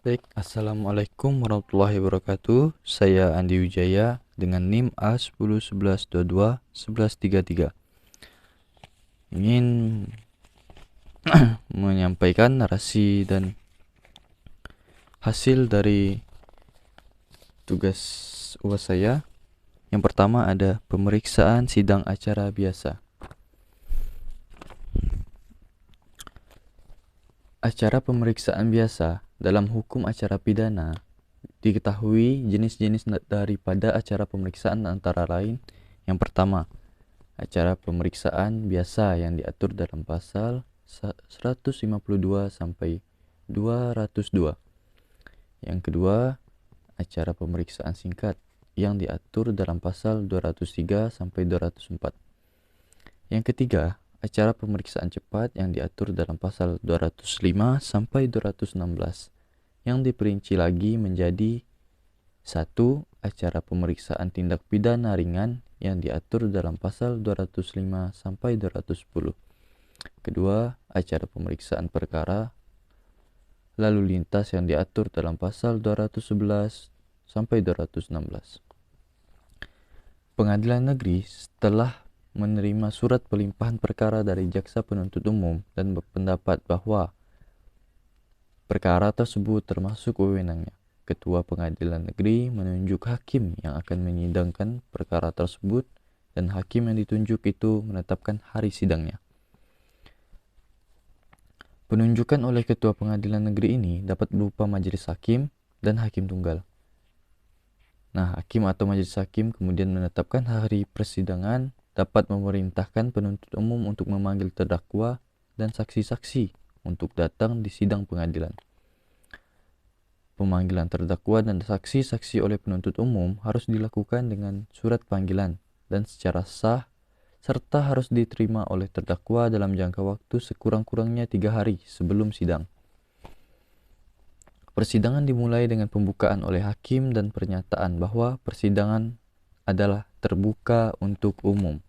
Baik, Assalamualaikum warahmatullahi wabarakatuh. Saya Andi Wijaya dengan NIM A1011221133. Ingin menyampaikan narasi dan hasil dari tugas UAS saya. Yang pertama ada pemeriksaan sidang acara biasa. Acara pemeriksaan biasa dalam hukum acara pidana diketahui jenis-jenis daripada acara pemeriksaan antara lain. Yang pertama, acara pemeriksaan biasa yang diatur dalam pasal 152 sampai 202. Yang kedua, acara pemeriksaan singkat yang diatur dalam pasal 203 sampai 204. Yang ketiga, acara pemeriksaan cepat yang diatur dalam pasal 205 sampai 216 yang diperinci lagi menjadi 1. Acara pemeriksaan tindak pidana ringan yang diatur dalam pasal 205 sampai 210. Kedua, acara pemeriksaan perkara lalu lintas yang diatur dalam pasal 211 sampai 216. Pengadilan negeri setelah menerima surat pelimpahan perkara dari jaksa penuntut umum dan berpendapat bahwa perkara tersebut termasuk wewenangnya, Ketua Pengadilan Negeri menunjuk hakim yang akan menyidangkan perkara tersebut dan hakim yang ditunjuk itu menetapkan hari sidangnya. Penunjukan oleh Ketua Pengadilan Negeri ini dapat berupa majelis hakim dan hakim tunggal. Nah, hakim atau majelis hakim kemudian menetapkan hari persidangan, dapat memerintahkan penuntut umum untuk memanggil terdakwa dan saksi-saksi untuk datang di sidang pengadilan. Pemanggilan terdakwa dan saksi-saksi oleh penuntut umum harus dilakukan dengan surat panggilan dan secara sah, serta harus diterima oleh terdakwa dalam jangka waktu sekurang-kurangnya 3 hari sebelum sidang. Persidangan dimulai dengan pembukaan oleh hakim dan pernyataan bahwa persidangan adalah terbuka untuk umum,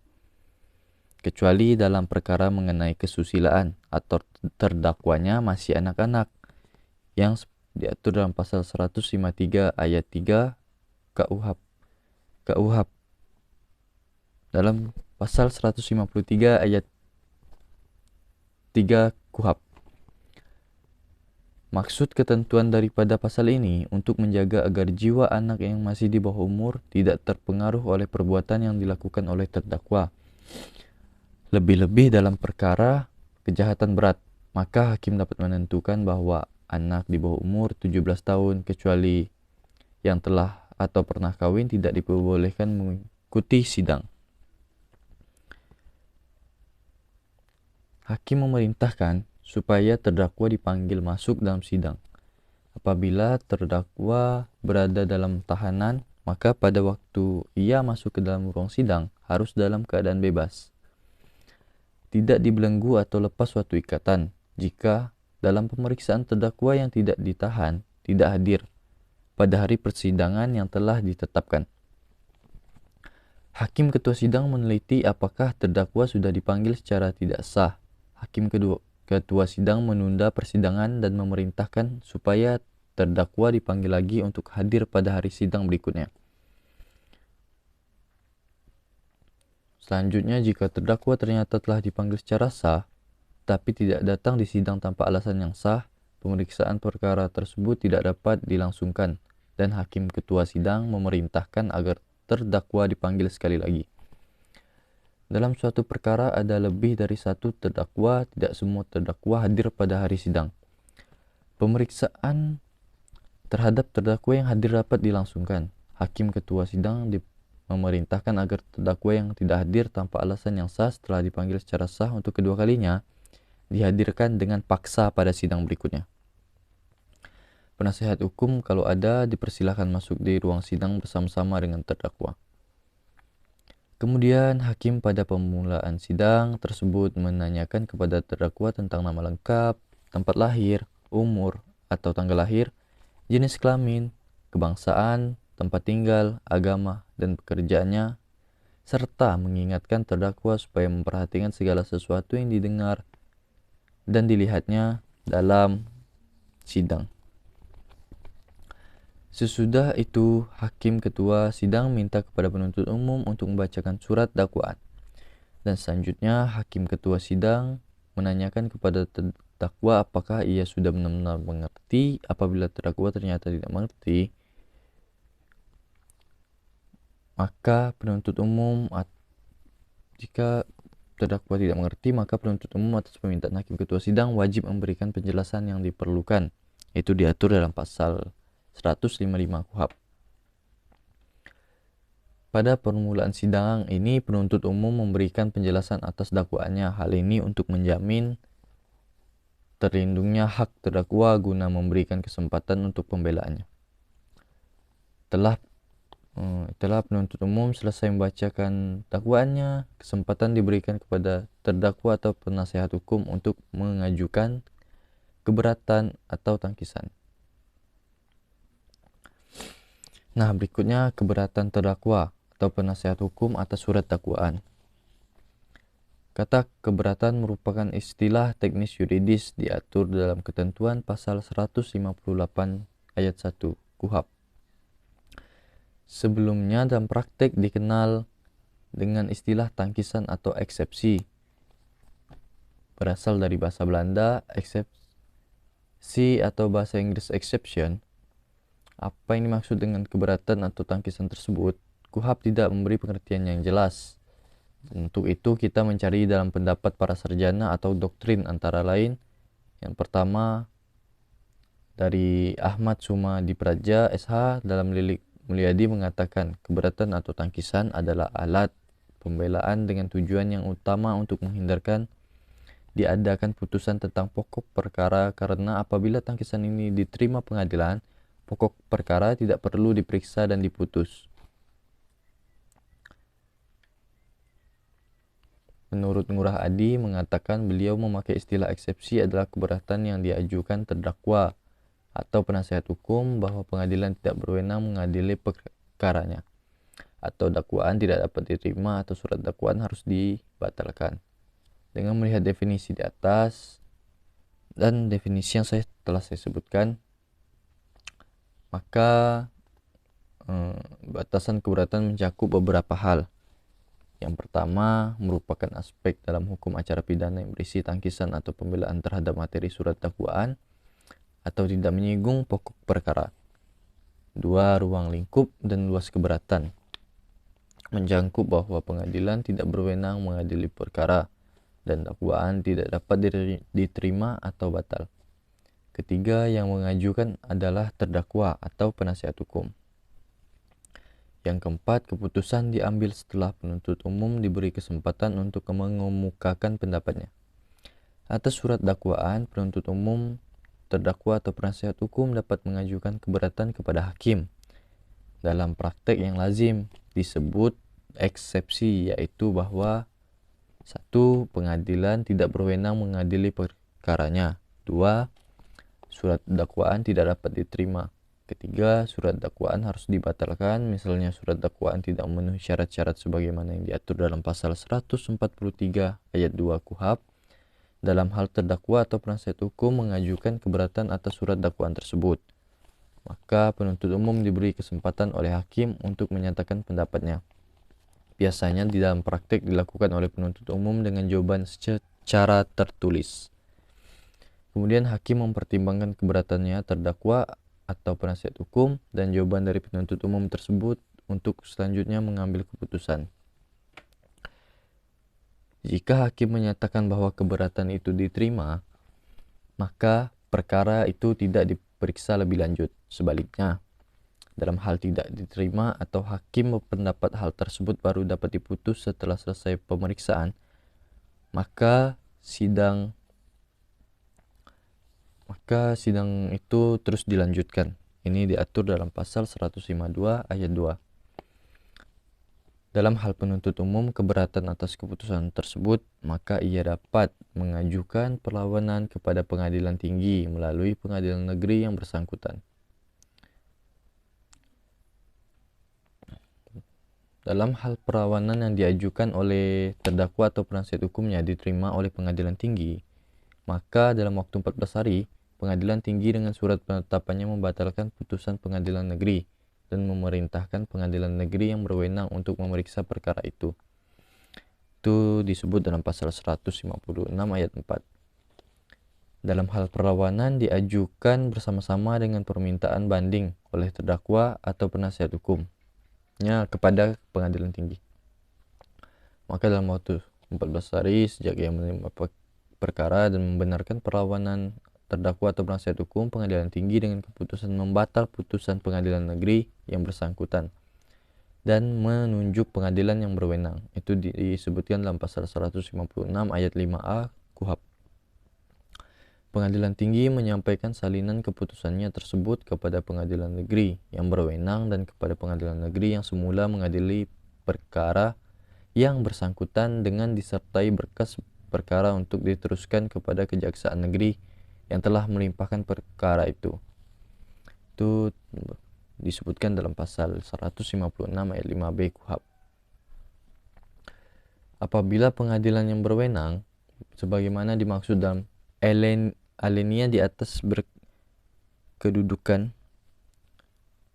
kecuali dalam perkara mengenai kesusilaan atau terdakwanya masih anak-anak yang diatur dalam pasal 153 ayat 3 KUHP. Dalam pasal 153 ayat 3 KUHP. Maksud ketentuan daripada pasal ini untuk menjaga agar jiwa anak yang masih di bawah umur tidak terpengaruh oleh perbuatan yang dilakukan oleh terdakwa. Lebih-lebih dalam perkara kejahatan berat, maka hakim dapat menentukan bahwa anak di bawah umur 17 tahun kecuali yang telah atau pernah kawin tidak diperbolehkan mengikuti sidang. Hakim memerintahkan supaya terdakwa dipanggil masuk dalam sidang. Apabila terdakwa berada dalam tahanan, maka pada waktu ia masuk ke dalam ruang sidang harus dalam keadaan bebas, tidak dibelenggu atau lepas suatu ikatan. Jika dalam pemeriksaan terdakwa yang tidak ditahan tidak hadir pada hari persidangan yang telah ditetapkan, hakim ketua sidang meneliti apakah terdakwa sudah dipanggil secara tidak sah. Hakim ketua sidang menunda persidangan dan memerintahkan supaya terdakwa dipanggil lagi untuk hadir pada hari sidang berikutnya. Selanjutnya, jika terdakwa ternyata telah dipanggil secara sah, tapi tidak datang di sidang tanpa alasan yang sah, pemeriksaan perkara tersebut tidak dapat dilangsungkan dan hakim ketua sidang memerintahkan agar terdakwa dipanggil sekali lagi. Dalam suatu perkara ada lebih dari satu terdakwa, tidak semua terdakwa hadir pada hari sidang. Pemeriksaan terhadap terdakwa yang hadir dapat dilangsungkan. Hakim ketua sidang memerintahkan agar terdakwa yang tidak hadir tanpa alasan yang sah setelah dipanggil secara sah untuk kedua kalinya dihadirkan dengan paksa pada sidang berikutnya. Penasehat hukum kalau ada dipersilahkan masuk di ruang sidang bersama-sama dengan terdakwa. Kemudian hakim pada pemulaan sidang tersebut menanyakan kepada terdakwa tentang nama lengkap, tempat lahir, umur atau tanggal lahir, jenis kelamin, kebangsaan, tempat tinggal, agama, dan pekerjaannya, serta mengingatkan terdakwa supaya memperhatikan segala sesuatu yang didengar dan dilihatnya dalam sidang. Sesudah itu, hakim ketua sidang minta kepada penuntut umum untuk membacakan surat dakwaan. Dan selanjutnya, hakim ketua sidang menanyakan kepada terdakwa apakah ia sudah benar-benar mengerti. Apabila terdakwa ternyata tidak mengerti, maka penuntut umum jika terdakwa tidak mengerti, maka penuntut umum atas permintaan hakim ketua sidang wajib memberikan penjelasan yang diperlukan. Itu diatur dalam pasal 155 KUHP. Pada permulaan sidang ini, penuntut umum memberikan penjelasan atas dakwaannya. Hal ini untuk menjamin terlindungnya hak terdakwa guna memberikan kesempatan untuk pembelaannya. Setelah penuntut umum selesai membacakan dakwaannya, kesempatan diberikan kepada terdakwa atau penasehat hukum untuk mengajukan keberatan atau tangkisan. Nah, berikutnya keberatan terdakwa atau penasehat hukum atas surat dakwaan. Kata keberatan merupakan istilah teknis yuridis diatur dalam ketentuan pasal 158 ayat 1 KUHP. Sebelumnya dalam praktek dikenal dengan istilah tangkisan atau eksepsi. Berasal dari bahasa Belanda eksepsi atau bahasa Inggris exception. Apa yang dimaksud dengan keberatan atau tangkisan tersebut? KUHP tidak memberi pengertian yang jelas. Untuk itu kita mencari dalam pendapat para sarjana atau doktrin antara lain. Yang pertama dari Ahmad Sumadi Praja SH dalam Lilik Mulyadi mengatakan keberatan atau tangkisan adalah alat pembelaan dengan tujuan yang utama untuk menghindarkan diadakan putusan tentang pokok perkara, karena apabila tangkisan ini diterima pengadilan, pokok perkara tidak perlu diperiksa dan diputus. Menurut Ngurah Adi mengatakan beliau memakai istilah eksepsi adalah keberatan yang diajukan terdakwa atau penasehat hukum bahwa pengadilan tidak berwenang mengadili perkaranya, atau dakwaan tidak dapat diterima atau surat dakwaan harus dibatalkan. Dengan melihat definisi di atas dan definisi yang telah saya sebutkan, maka batasan keberatan mencakup beberapa hal. Yang pertama merupakan aspek dalam hukum acara pidana yang berisi tangkisan atau pembelaan terhadap materi surat dakwaan atau tidak menyinggung pokok perkara. 2. Ruang lingkup dan luas keberatan mencakup bahwa pengadilan tidak berwenang mengadili perkara dan dakwaan tidak dapat diterima atau batal. Ketiga, yang mengajukan adalah terdakwa atau penasihat hukum. Yang keempat, keputusan diambil setelah penuntut umum diberi kesempatan untuk mengemukakan pendapatnya. Atas surat dakwaan, penuntut umum, terdakwa atau penasihat hukum dapat mengajukan keberatan kepada hakim. Dalam praktek yang lazim disebut eksepsi, yaitu bahwa 1. Pengadilan tidak berwenang mengadili perkaranya. 2. Surat dakwaan tidak dapat diterima. Ketiga, surat dakwaan harus dibatalkan, misalnya surat dakwaan tidak memenuhi syarat-syarat sebagaimana yang diatur dalam pasal 143 ayat 2 KUHP. Dalam hal terdakwa atau penasihat hukum mengajukan keberatan atas surat dakwaan tersebut, maka penuntut umum diberi kesempatan oleh hakim untuk menyatakan pendapatnya. Biasanya di dalam praktek dilakukan oleh penuntut umum dengan jawaban secara tertulis. Kemudian hakim mempertimbangkan keberatannya terdakwa atau penasihat hukum dan jawaban dari penuntut umum tersebut untuk selanjutnya mengambil keputusan. Jika hakim menyatakan bahwa keberatan itu diterima, maka perkara itu tidak diperiksa lebih lanjut. Sebaliknya, dalam hal tidak diterima atau hakim berpendapat hal tersebut baru dapat diputus setelah selesai pemeriksaan, maka sidang itu terus dilanjutkan. Ini diatur dalam pasal 152 ayat 2. Dalam hal penuntut umum keberatan atas keputusan tersebut, maka ia dapat mengajukan perlawanan kepada pengadilan tinggi melalui pengadilan negeri yang bersangkutan. Dalam hal perlawanan yang diajukan oleh terdakwa atau penasihat hukumnya diterima oleh pengadilan tinggi, maka dalam waktu 14 hari pengadilan tinggi dengan surat penetapannya membatalkan putusan pengadilan negeri dan memerintahkan pengadilan negeri yang berwenang untuk memeriksa perkara itu. Itu disebut dalam pasal 156 ayat 4. Dalam hal perlawanan diajukan bersama-sama dengan permintaan banding oleh terdakwa atau penasihat hukumnya kepada pengadilan tinggi. Maka dalam waktu 14 hari sejak ia menerima perkara dan membenarkan perlawanan terdakwa atau penasihat hukum, pengadilan tinggi dengan keputusan membatal putusan pengadilan negeri yang bersangkutan dan menunjuk pengadilan yang berwenang. Itu disebutkan dalam pasal 156 ayat 5A KUHP. Pengadilan tinggi menyampaikan salinan keputusannya tersebut kepada pengadilan negeri yang berwenang dan kepada pengadilan negeri yang semula mengadili perkara yang bersangkutan dengan disertai berkas perkara untuk diteruskan kepada kejaksaan negeri yang telah melimpahkan perkara itu. Itu disebutkan dalam pasal 156 ayat 5B KUHP. Apabila pengadilan yang berwenang sebagaimana dimaksud dalam alinea di atas berkedudukan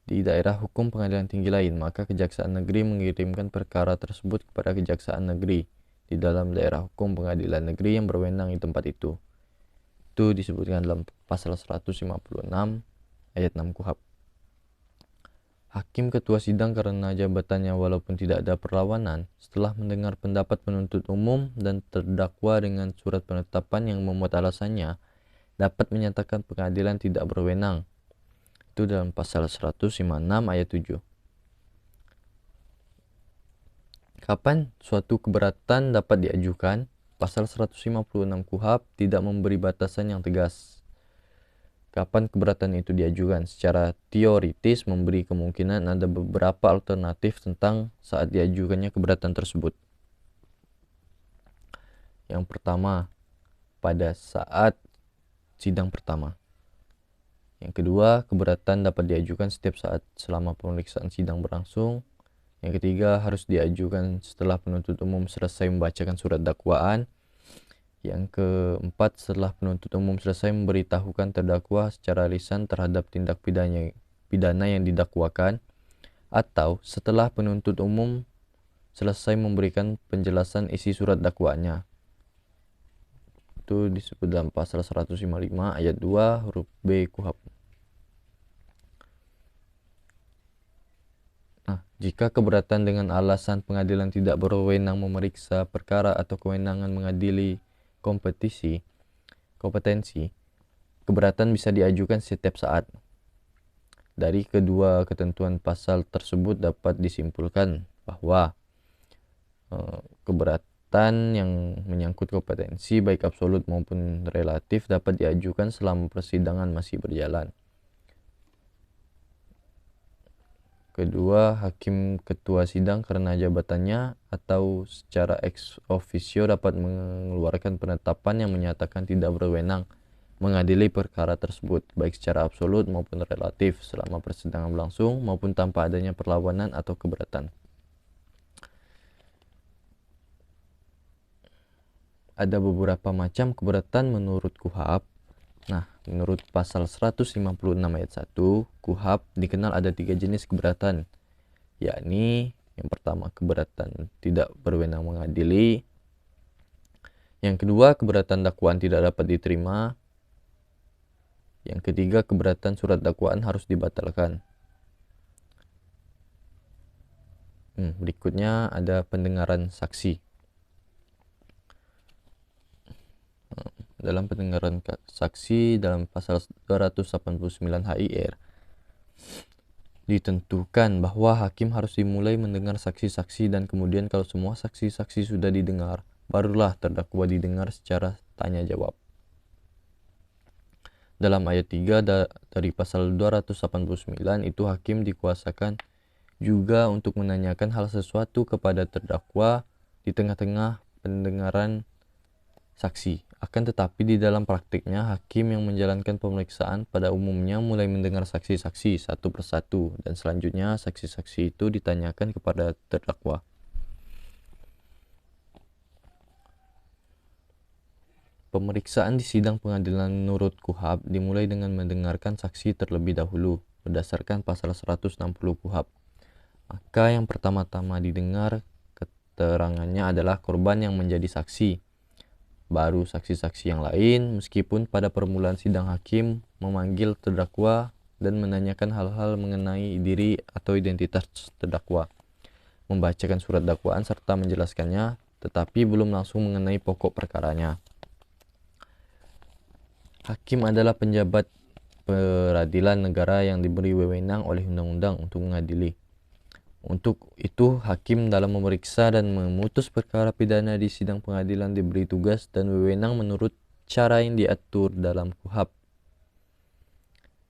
di daerah hukum pengadilan tinggi lain, maka kejaksaan negeri mengirimkan perkara tersebut kepada kejaksaan negeri di dalam daerah hukum pengadilan negeri yang berwenang di tempat itu. Itu disebutkan dalam pasal 156 ayat 6 KUHP. Hakim ketua sidang karena jabatannya walaupun tidak ada perlawanan, setelah mendengar pendapat penuntut umum dan terdakwa dengan surat penetapan yang memuat alasannya, dapat menyatakan pengadilan tidak berwenang. Itu dalam pasal 156 ayat 7. Kapan suatu keberatan dapat diajukan? Pasal 156 KUHP tidak memberi batasan yang tegas. Kapan keberatan itu diajukan? Secara teoritis memberi kemungkinan ada beberapa alternatif tentang saat diajukannya keberatan tersebut. Yang pertama, pada saat sidang pertama. Yang kedua, keberatan dapat diajukan setiap saat selama pemeriksaan sidang berlangsung. Yang ketiga, harus diajukan setelah penuntut umum selesai membacakan surat dakwaan. Yang keempat, setelah penuntut umum selesai memberitahukan terdakwa secara lisan terhadap tindak pidana yang didakwakan, atau setelah penuntut umum selesai memberikan penjelasan isi surat dakwaannya. Itu disebut dalam pasal 155 ayat 2 huruf B KUHP. Nah, jika keberatan dengan alasan pengadilan tidak berwenang memeriksa perkara atau kewenangan mengadili kompetensi, keberatan bisa diajukan setiap saat. Dari kedua ketentuan pasal tersebut dapat disimpulkan bahwa keberatan yang menyangkut kompetensi baik absolut maupun relatif dapat diajukan selama persidangan masih berjalan. Kedua, hakim ketua sidang karena jabatannya atau secara ex officio dapat mengeluarkan penetapan yang menyatakan tidak berwenang mengadili perkara tersebut, baik secara absolut maupun relatif selama persidangan berlangsung maupun tanpa adanya perlawanan atau keberatan. Ada beberapa macam keberatan menurut KUHP. Nah, menurut pasal 156 ayat 1 KUHP dikenal ada 3 jenis keberatan, yakni yang pertama keberatan tidak berwenang mengadili, yang kedua keberatan dakwaan tidak dapat diterima, yang ketiga keberatan surat dakwaan harus dibatalkan. Berikutnya ada pendengaran saksi. Dalam pendengaran saksi dalam pasal 289 HIR ditentukan bahwa hakim harus dimulai mendengar saksi-saksi dan kemudian kalau semua saksi-saksi sudah didengar, barulah terdakwa didengar secara tanya jawab. Dalam ayat 3 dari pasal 289 itu hakim dikuasakan juga untuk menanyakan hal sesuatu kepada terdakwa di tengah-tengah pendengaran saksi. Akan tetapi di dalam praktiknya hakim yang menjalankan pemeriksaan pada umumnya mulai mendengar saksi-saksi satu persatu dan selanjutnya saksi-saksi itu ditanyakan kepada terdakwa. Pemeriksaan di sidang pengadilan menurut KUHP dimulai dengan mendengarkan saksi terlebih dahulu berdasarkan pasal 160 KUHP. Maka yang pertama-tama didengar keterangannya adalah korban yang menjadi saksi. Baru saksi-saksi yang lain, meskipun pada permulaan sidang hakim memanggil terdakwa dan menanyakan hal-hal mengenai diri atau identitas terdakwa, membacakan surat dakwaan serta menjelaskannya, tetapi belum langsung mengenai pokok perkaranya. Hakim adalah penjabat peradilan negara yang diberi wewenang oleh undang-undang untuk mengadili. Untuk itu, hakim dalam memeriksa dan memutus perkara pidana di sidang pengadilan diberi tugas dan wewenang menurut cara yang diatur dalam KUHP,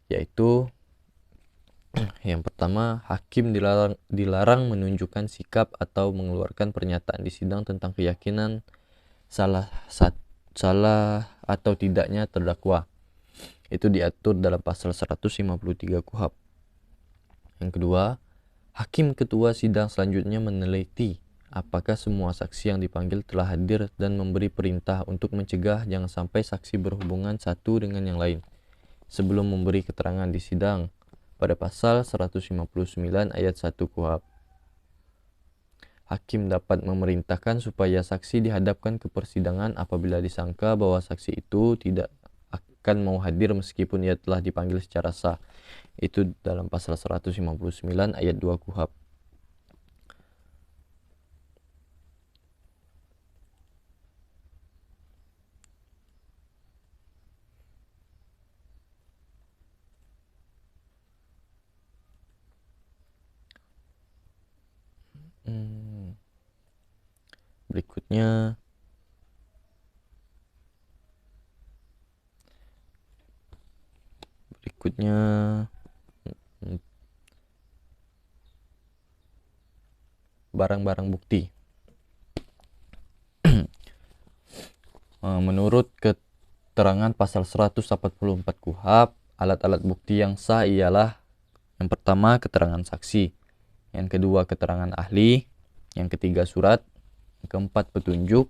yaitu yang pertama, hakim dilarang menunjukkan sikap atau mengeluarkan pernyataan di sidang tentang keyakinan salah atau tidaknya terdakwa. Itu diatur dalam pasal 153 KUHP. Yang kedua, hakim ketua sidang selanjutnya meneliti apakah semua saksi yang dipanggil telah hadir dan memberi perintah untuk mencegah jangan sampai saksi berhubungan satu dengan yang lain sebelum memberi keterangan di sidang pada pasal 159 ayat 1 KUHP. Hakim dapat memerintahkan supaya saksi dihadapkan ke persidangan apabila disangka bahwa saksi itu tidak akan mau hadir meskipun ia telah dipanggil secara sah. Itu dalam pasal 159 ayat 2 KUHP. Berikutnya barang-barang bukti. Menurut keterangan pasal 184 KUHP, alat-alat bukti yang sah ialah yang pertama keterangan saksi, yang kedua keterangan ahli, yang ketiga surat, yang keempat petunjuk,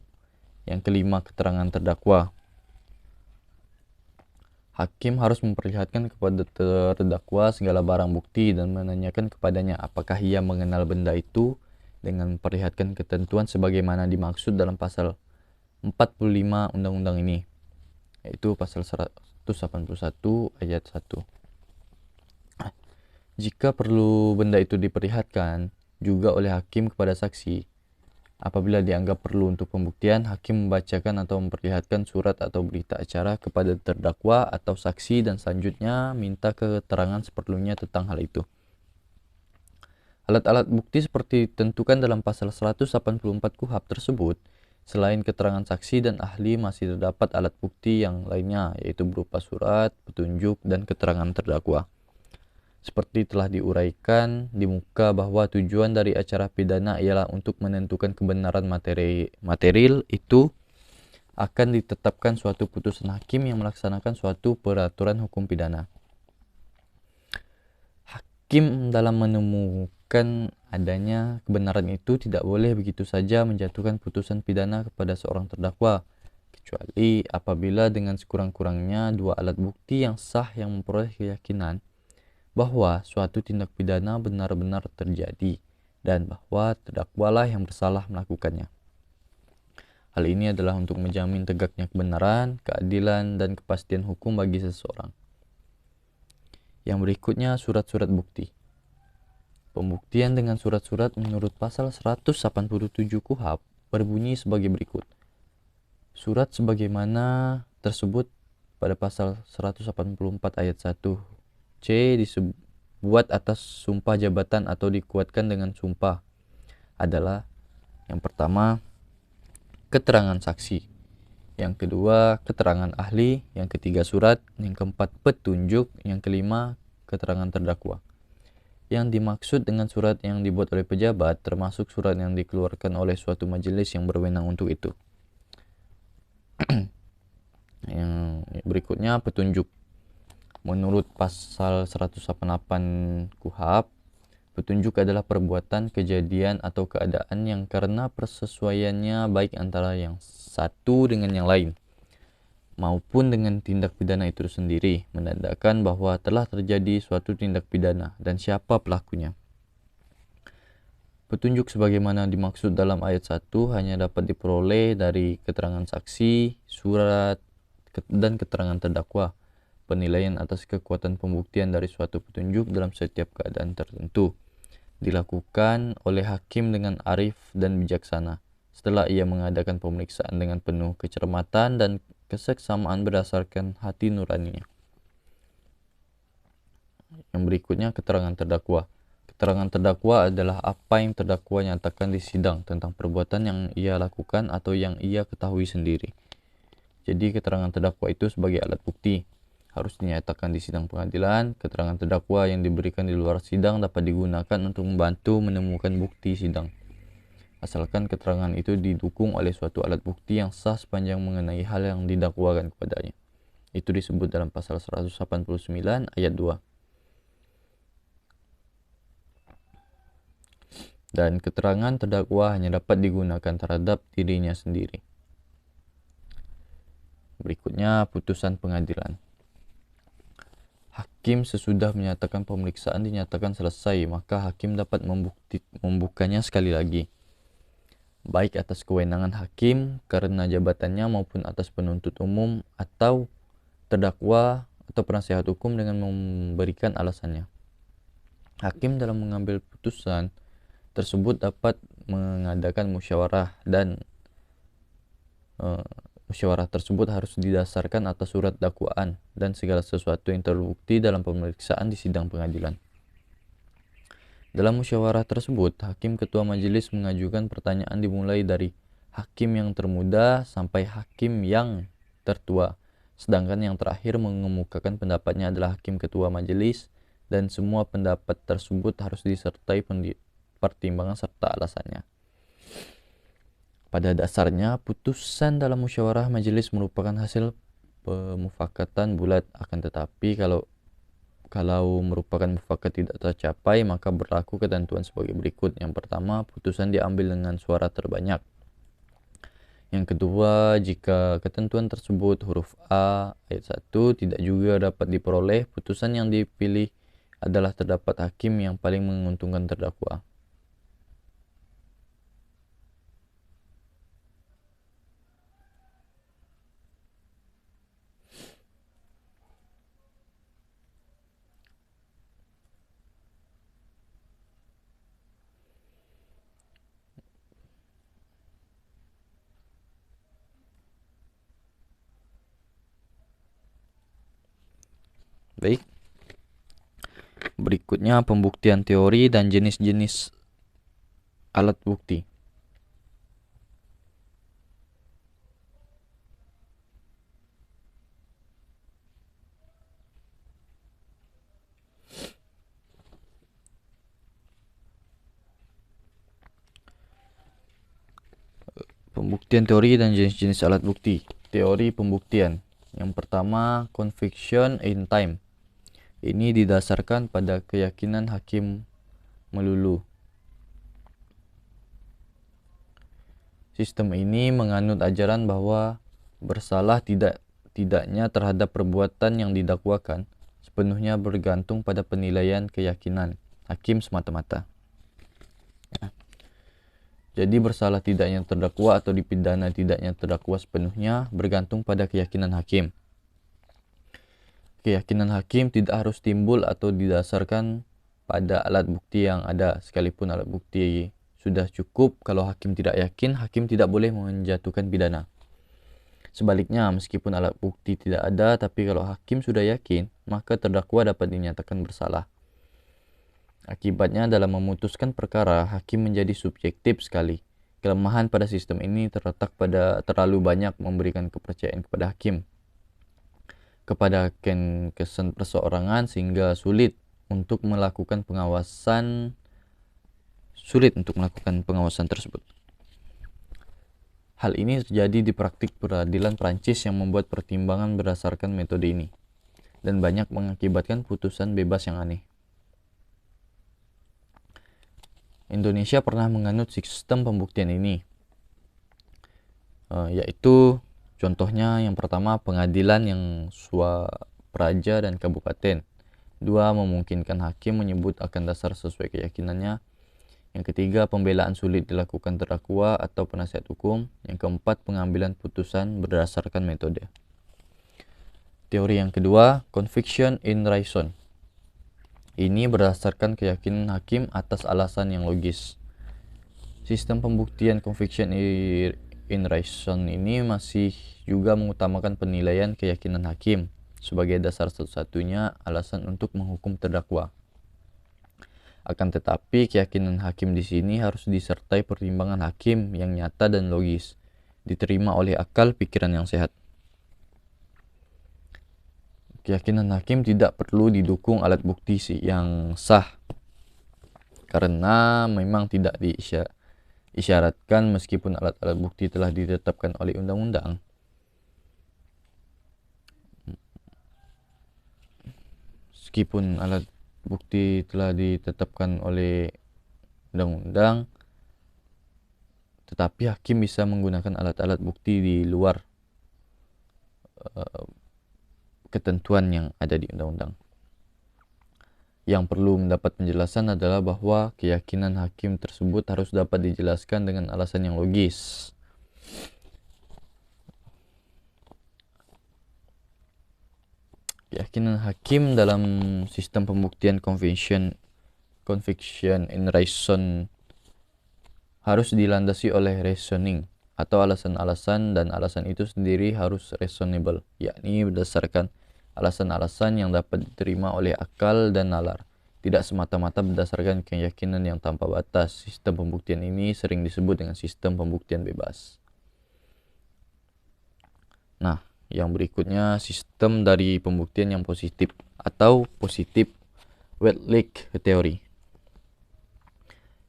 yang kelima keterangan terdakwa. Hakim harus memperlihatkan kepada terdakwa segala barang bukti dan menanyakan kepadanya apakah ia mengenal benda itu dengan memperlihatkan ketentuan sebagaimana dimaksud dalam pasal 45 undang-undang ini, yaitu pasal 181 ayat 1. Jika perlu benda itu diperlihatkan juga oleh hakim kepada saksi, apabila dianggap perlu untuk pembuktian, hakim membacakan atau memperlihatkan surat atau berita acara kepada terdakwa atau saksi dan selanjutnya minta keterangan seperlunya tentang hal itu. Alat-alat bukti seperti ditentukan dalam pasal 184 KUHP tersebut, selain keterangan saksi dan ahli masih terdapat alat bukti yang lainnya, yaitu berupa surat, petunjuk, dan keterangan terdakwa. Seperti telah diuraikan di muka bahwa tujuan dari acara pidana ialah untuk menentukan kebenaran material itu akan ditetapkan suatu putusan hakim yang melaksanakan suatu peraturan hukum pidana. Hakim dalam menemukan adanya kebenaran itu tidak boleh begitu saja menjatuhkan putusan pidana kepada seorang terdakwa, kecuali apabila dengan sekurang-kurangnya dua alat bukti yang sah yang memperoleh keyakinan bahwa suatu tindak pidana benar-benar terjadi dan bahwa terdakwalah yang bersalah melakukannya. Hal ini adalah untuk menjamin tegaknya kebenaran, keadilan, dan kepastian hukum bagi seseorang. Yang berikutnya, surat-surat bukti. Pembuktian dengan surat-surat menurut pasal 187 KUHP berbunyi sebagai berikut. Surat sebagaimana tersebut pada pasal 184 ayat 1 C dibuat atas sumpah jabatan atau dikuatkan dengan sumpah adalah yang pertama keterangan saksi, yang kedua keterangan ahli, yang ketiga surat, yang keempat petunjuk, yang kelima keterangan terdakwa. Yang dimaksud dengan surat yang dibuat oleh pejabat termasuk surat yang dikeluarkan oleh suatu majelis yang berwenang untuk itu. Yang berikutnya petunjuk. Menurut pasal 188 KUHP, petunjuk adalah perbuatan, kejadian, atau keadaan yang karena persesuaiannya baik antara yang satu dengan yang lain maupun dengan tindak pidana itu sendiri, menandakan bahwa telah terjadi suatu tindak pidana dan siapa pelakunya. Petunjuk sebagaimana dimaksud dalam ayat 1 hanya dapat diperoleh dari keterangan saksi, surat, dan keterangan terdakwa. Penilaian atas kekuatan pembuktian dari suatu petunjuk dalam setiap keadaan tertentu dilakukan oleh hakim dengan arif dan bijaksana setelah ia mengadakan pemeriksaan dengan penuh kecermatan dan keseksamaan berdasarkan hati nuraninya. Yang berikutnya, keterangan terdakwa. Keterangan terdakwa adalah apa yang terdakwa nyatakan di sidang tentang perbuatan yang ia lakukan atau yang ia ketahui sendiri. Jadi keterangan terdakwa itu sebagai alat bukti harus dinyatakan di sidang pengadilan. Keterangan terdakwa yang diberikan di luar sidang dapat digunakan untuk membantu menemukan bukti sidang, asalkan keterangan itu didukung oleh suatu alat bukti yang sah sepanjang mengenai hal yang didakwakan kepadanya. Itu disebut dalam pasal 189 ayat 2. Dan keterangan terdakwa hanya dapat digunakan terhadap dirinya sendiri. Berikutnya, putusan pengadilan. Hakim sesudah menyatakan pemeriksaan dinyatakan selesai, maka hakim dapat membukanya sekali lagi, baik atas kewenangan hakim karena jabatannya maupun atas penuntut umum atau terdakwa atau penasihat hukum dengan memberikan alasannya. Hakim dalam mengambil putusan tersebut dapat mengadakan musyawarah dan musyawarah tersebut harus didasarkan atas surat dakwaan dan segala sesuatu yang terbukti dalam pemeriksaan di sidang pengadilan. Dalam musyawarah tersebut, hakim ketua majelis mengajukan pertanyaan dimulai dari hakim yang termuda sampai hakim yang tertua, sedangkan yang terakhir mengemukakan pendapatnya adalah hakim ketua majelis, dan semua pendapat tersebut harus disertai pertimbangan serta alasannya. Pada dasarnya, putusan dalam musyawarah majelis merupakan hasil pemufakatan bulat, akan tetapi kalau merupakan mufakat tidak tercapai, maka berlaku ketentuan sebagai berikut. Yang pertama, putusan diambil dengan suara terbanyak. Yang kedua, jika ketentuan tersebut huruf A ayat 1 tidak juga dapat diperoleh, putusan yang dipilih adalah terdapat hakim yang paling menguntungkan terdakwa. Baik. Berikutnya pembuktian teori dan jenis-jenis alat bukti. Pembuktian teori dan jenis-jenis alat bukti. Teori pembuktian. Yang pertama, conviction in time. Ini didasarkan pada keyakinan hakim melulu. Sistem ini menganut ajaran bahwa bersalah tidaknya terhadap perbuatan yang didakwakan sepenuhnya bergantung pada penilaian keyakinan hakim semata-mata. Jadi bersalah tidaknya terdakwa atau dipidana tidaknya terdakwa sepenuhnya bergantung pada keyakinan hakim. Keyakinan hakim tidak harus timbul atau didasarkan pada alat bukti yang ada, sekalipun alat bukti sudah cukup. Kalau hakim tidak yakin, hakim tidak boleh menjatuhkan pidana. Sebaliknya, meskipun alat bukti tidak ada, tapi kalau hakim sudah yakin, maka terdakwa dapat dinyatakan bersalah. Akibatnya dalam memutuskan perkara, hakim menjadi subjektif sekali. Kelemahan pada sistem ini terletak pada terlalu banyak memberikan kepercayaan kepada hakim, kepada kesan perseorangan, sehingga sulit untuk melakukan pengawasan tersebut. Hal ini terjadi di praktik peradilan Prancis yang membuat pertimbangan berdasarkan metode ini, dan banyak mengakibatkan putusan bebas yang aneh. Indonesia pernah menganut sistem pembuktian ini, yaitu Contohnya yang pertama, pengadilan yang swapraja dan kabupaten. Dua, memungkinkan hakim menyebut akan dasar sesuai keyakinannya. Yang ketiga, pembelaan sulit dilakukan terdakwa atau penasihat hukum. Yang keempat, pengambilan putusan berdasarkan metode. Teori yang kedua, conviction in reason. Ini berdasarkan keyakinan hakim atas alasan yang logis. Sistem pembuktian conviction in reason ini masih juga mengutamakan penilaian keyakinan hakim sebagai dasar satu-satunya alasan untuk menghukum terdakwa. Akan tetapi, keyakinan hakim di sini harus disertai pertimbangan hakim yang nyata dan logis, diterima oleh akal pikiran yang sehat. Keyakinan hakim tidak perlu didukung alat bukti yang sah, karena memang tidak isyaratkan meskipun alat-alat bukti telah ditetapkan oleh undang-undang. Meskipun alat bukti telah ditetapkan oleh undang-undang, tetapi hakim bisa menggunakan alat-alat bukti di luar ketentuan yang ada di undang-undang. Yang perlu mendapat penjelasan adalah bahwa keyakinan hakim tersebut harus dapat dijelaskan dengan alasan yang logis. Keyakinan hakim dalam sistem pembuktian conviction in reason harus dilandasi oleh reasoning atau alasan-alasan, dan alasan itu sendiri harus reasonable, yakni berdasarkan alasan-alasan yang dapat diterima oleh akal dan nalar, tidak semata-mata berdasarkan keyakinan yang tanpa batas. Sistem pembuktian ini sering disebut dengan sistem pembuktian bebas. Nah, yang berikutnya, sistem dari pembuktian yang positif atau positive Wetlick teori.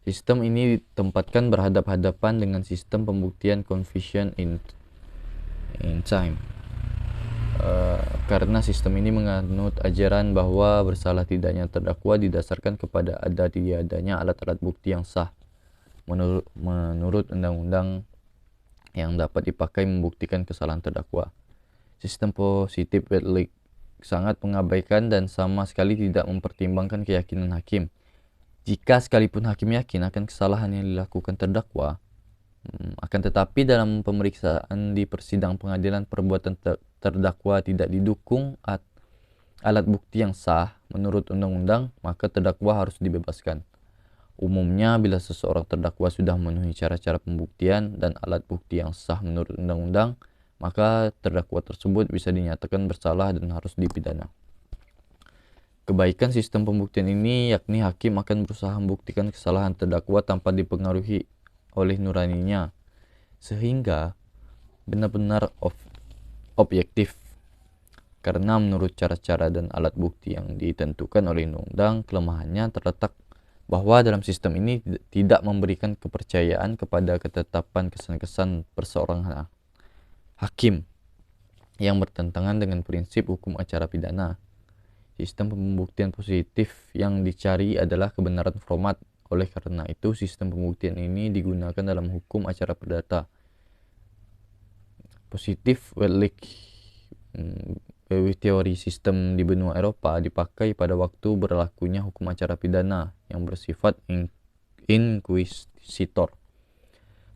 Sistem ini ditempatkan berhadap-hadapan dengan sistem pembuktian conviction in time. Karena sistem ini menganut ajaran bahwa bersalah tidaknya terdakwa didasarkan kepada ada tiadanya alat-alat bukti yang sah menurut undang-undang yang dapat dipakai membuktikan kesalahan terdakwa. Sistem positif Wetlick sangat mengabaikan dan sama sekali tidak mempertimbangkan keyakinan hakim. Jika sekalipun hakim yakin akan kesalahan yang dilakukan terdakwa, akan tetapi dalam pemeriksaan di persidangan pengadilan perbuatan terdakwa tidak didukung alat bukti yang sah menurut undang-undang, maka terdakwa harus dibebaskan. Umumnya, bila seseorang terdakwa sudah memenuhi cara-cara pembuktian dan alat bukti yang sah menurut undang-undang, maka terdakwa tersebut bisa dinyatakan bersalah dan harus dipidana. Kebaikan sistem pembuktian ini yakni hakim akan berusaha membuktikan kesalahan terdakwa tanpa dipengaruhi oleh nuraninya, sehingga benar-benar objektif. Karena menurut cara-cara dan alat bukti yang ditentukan oleh undang-undang, kelemahannya terletak bahwa dalam sistem ini tidak memberikan kepercayaan kepada ketetapan kesan-kesan perseorangan hakim yang bertentangan dengan prinsip hukum acara pidana. Sistem pembuktian positif yang dicari adalah kebenaran format. Oleh karena itu, sistem pembuktian ini digunakan dalam hukum acara perdata. Positif Wetlick teori sistem di benua Eropa dipakai pada waktu berlakunya hukum acara pidana yang bersifat inquisitor.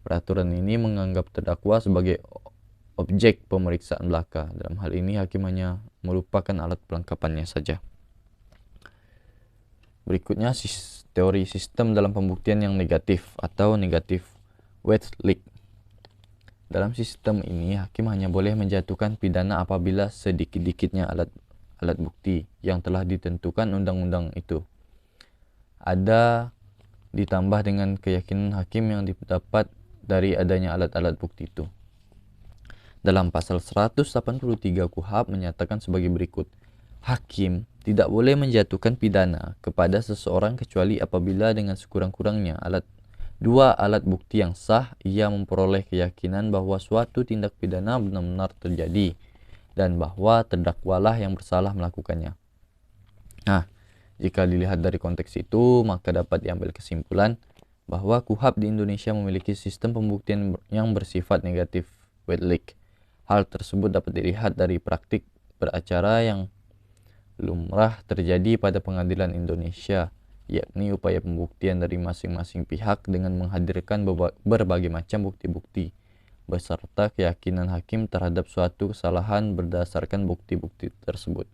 Peraturan ini menganggap terdakwa sebagai objek pemeriksaan belaka. Dalam hal ini, hakim hanya merupakan alat pelengkapannya saja. Berikutnya, teori sistem dalam pembuktian yang negatif atau negatif Wetlick. Dalam sistem ini, hakim hanya boleh menjatuhkan pidana apabila sedikit-dikitnya alat bukti yang telah ditentukan undang-undang itu ada ditambah dengan keyakinan hakim yang didapat dari adanya alat-alat bukti itu. Dalam pasal 183 KUHP menyatakan sebagai berikut: hakim tidak boleh menjatuhkan pidana kepada seseorang kecuali apabila dengan sekurang-kurangnya dua alat bukti yang sah ia memperoleh keyakinan bahwa suatu tindak pidana benar-benar terjadi dan bahwa terdakwalah yang bersalah melakukannya. Nah, jika dilihat dari konteks itu, maka dapat diambil kesimpulan bahwa KUHP di Indonesia memiliki sistem pembuktian yang bersifat negatif Wetlick. Hal tersebut dapat dilihat dari praktik beracara yang lumrah terjadi pada pengadilan Indonesia, yakni upaya pembuktian dari masing-masing pihak dengan menghadirkan berbagai macam bukti-bukti beserta keyakinan hakim terhadap suatu kesalahan berdasarkan bukti-bukti tersebut.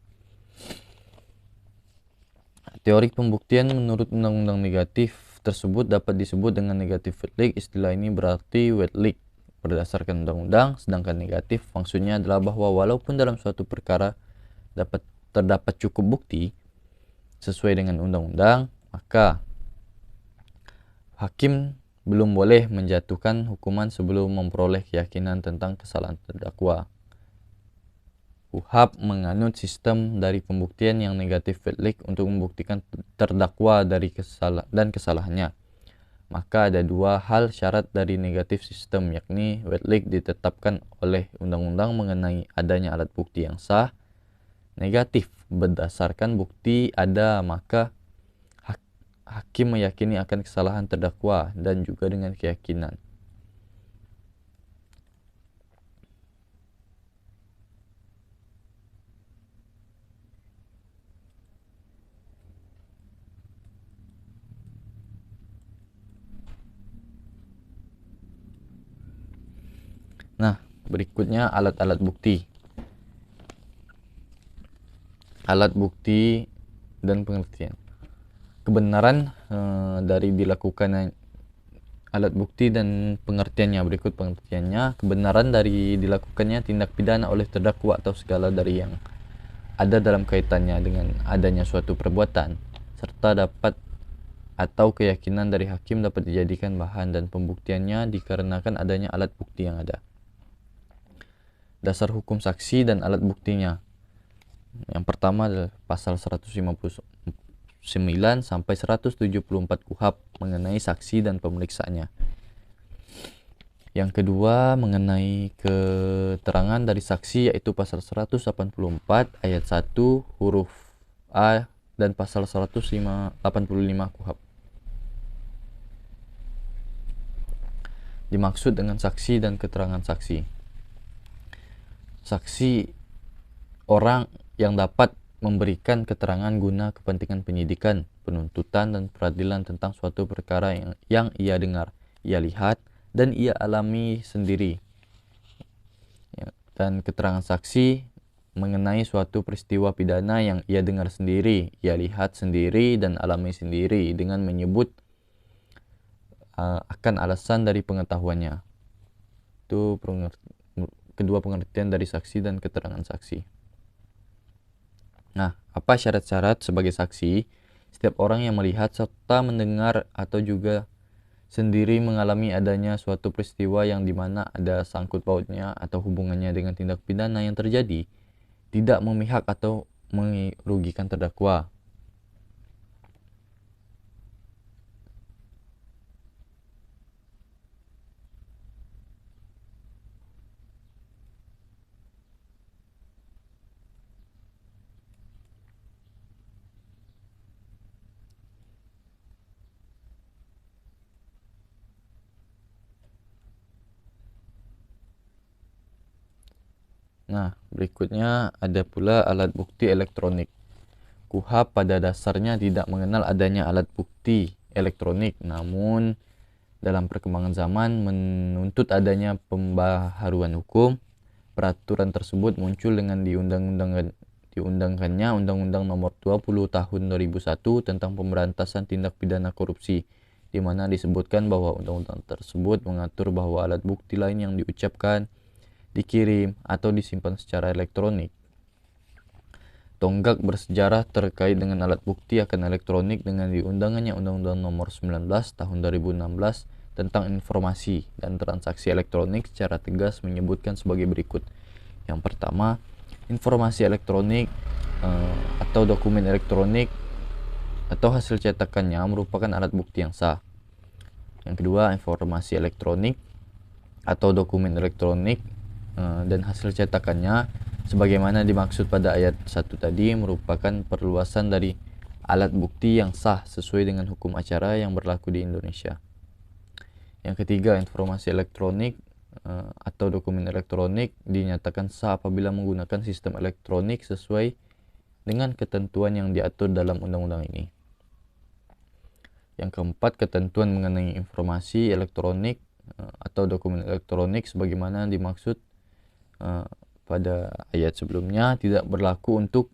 Teori pembuktian menurut undang-undang negatif tersebut dapat disebut dengan negatif wet leak. Istilah ini berarti wet leak berdasarkan undang-undang, sedangkan negatif maksudnya adalah bahwa walaupun dalam suatu perkara terdapat cukup bukti sesuai dengan undang-undang, maka hakim belum boleh menjatuhkan hukuman sebelum memperoleh keyakinan tentang kesalahan terdakwa. KUHP menganut sistem dari pembuktian yang negatif wet leak untuk membuktikan terdakwa dari kesalahannya. Maka ada dua hal syarat dari negatif sistem, yakni wet leak ditetapkan oleh undang-undang mengenai adanya alat bukti yang sah. Negatif berdasarkan bukti ada, maka hakim meyakini akan kesalahan terdakwa dan juga dengan keyakinan. Nah, berikutnya alat-alat bukti. Alat bukti dan pengertian. Kebenaran dari dilakukan alat bukti dan pengertiannya. Berikut pengertiannya. Kebenaran dari dilakukannya tindak pidana oleh terdakwa atau segala dari yang ada dalam kaitannya dengan adanya suatu perbuatan, serta dapat atau keyakinan dari hakim dapat dijadikan bahan dan pembuktiannya dikarenakan adanya alat bukti yang ada. Dasar hukum saksi dan alat buktinya. Yang pertama adalah pasal 159 sampai 174 KUHP mengenai saksi dan pemeriksaannya. Yang kedua mengenai keterangan dari saksi, yaitu pasal 184 ayat 1 huruf A dan pasal 185 KUHP. Dimaksud dengan saksi dan keterangan saksi. Saksi orang yang dapat memberikan keterangan guna kepentingan penyidikan, penuntutan, dan peradilan tentang suatu perkara yang ia dengar, ia lihat, dan ia alami sendiri. Dan keterangan saksi mengenai suatu peristiwa pidana yang ia dengar sendiri, ia lihat sendiri, dan alami sendiri dengan menyebut akan alasan dari pengetahuannya. Itu kedua pengertian dari saksi dan keterangan saksi. Nah, apa syarat-syarat sebagai saksi? Setiap orang yang melihat serta mendengar atau juga sendiri mengalami adanya suatu peristiwa yang dimana ada sangkut pautnya atau hubungannya dengan tindak pidana yang terjadi, tidak memihak atau merugikan terdakwa. Nah, berikutnya ada pula alat bukti elektronik. KUHP pada dasarnya tidak mengenal adanya alat bukti elektronik, namun dalam perkembangan zaman menuntut adanya pembaharuan hukum. Peraturan tersebut muncul dengan diundangkannya Undang-Undang Nomor 20 Tahun 2001 tentang Pemberantasan Tindak Pidana Korupsi, di mana disebutkan bahwa undang-undang tersebut mengatur bahwa alat bukti lain yang diucapkan, dikirim, atau disimpan secara elektronik. Tonggak bersejarah terkait dengan alat bukti akan elektronik dengan diundangannya Undang-Undang Nomor 19 Tahun 2016 tentang informasi dan transaksi elektronik secara tegas menyebutkan sebagai berikut. Yang pertama, informasi elektronik atau dokumen elektronik atau hasil cetakannya merupakan alat bukti yang sah. Yang kedua, informasi elektronik atau dokumen elektronik dan hasil cetakannya sebagaimana dimaksud pada ayat 1 tadi merupakan perluasan dari alat bukti yang sah sesuai dengan hukum acara yang berlaku di Indonesia. Yang ketiga, informasi elektronik atau dokumen elektronik dinyatakan sah apabila menggunakan sistem elektronik sesuai dengan ketentuan yang diatur dalam undang-undang ini. Yang keempat, ketentuan mengenai informasi elektronik atau dokumen elektronik sebagaimana dimaksud pada ayat sebelumnya tidak berlaku untuk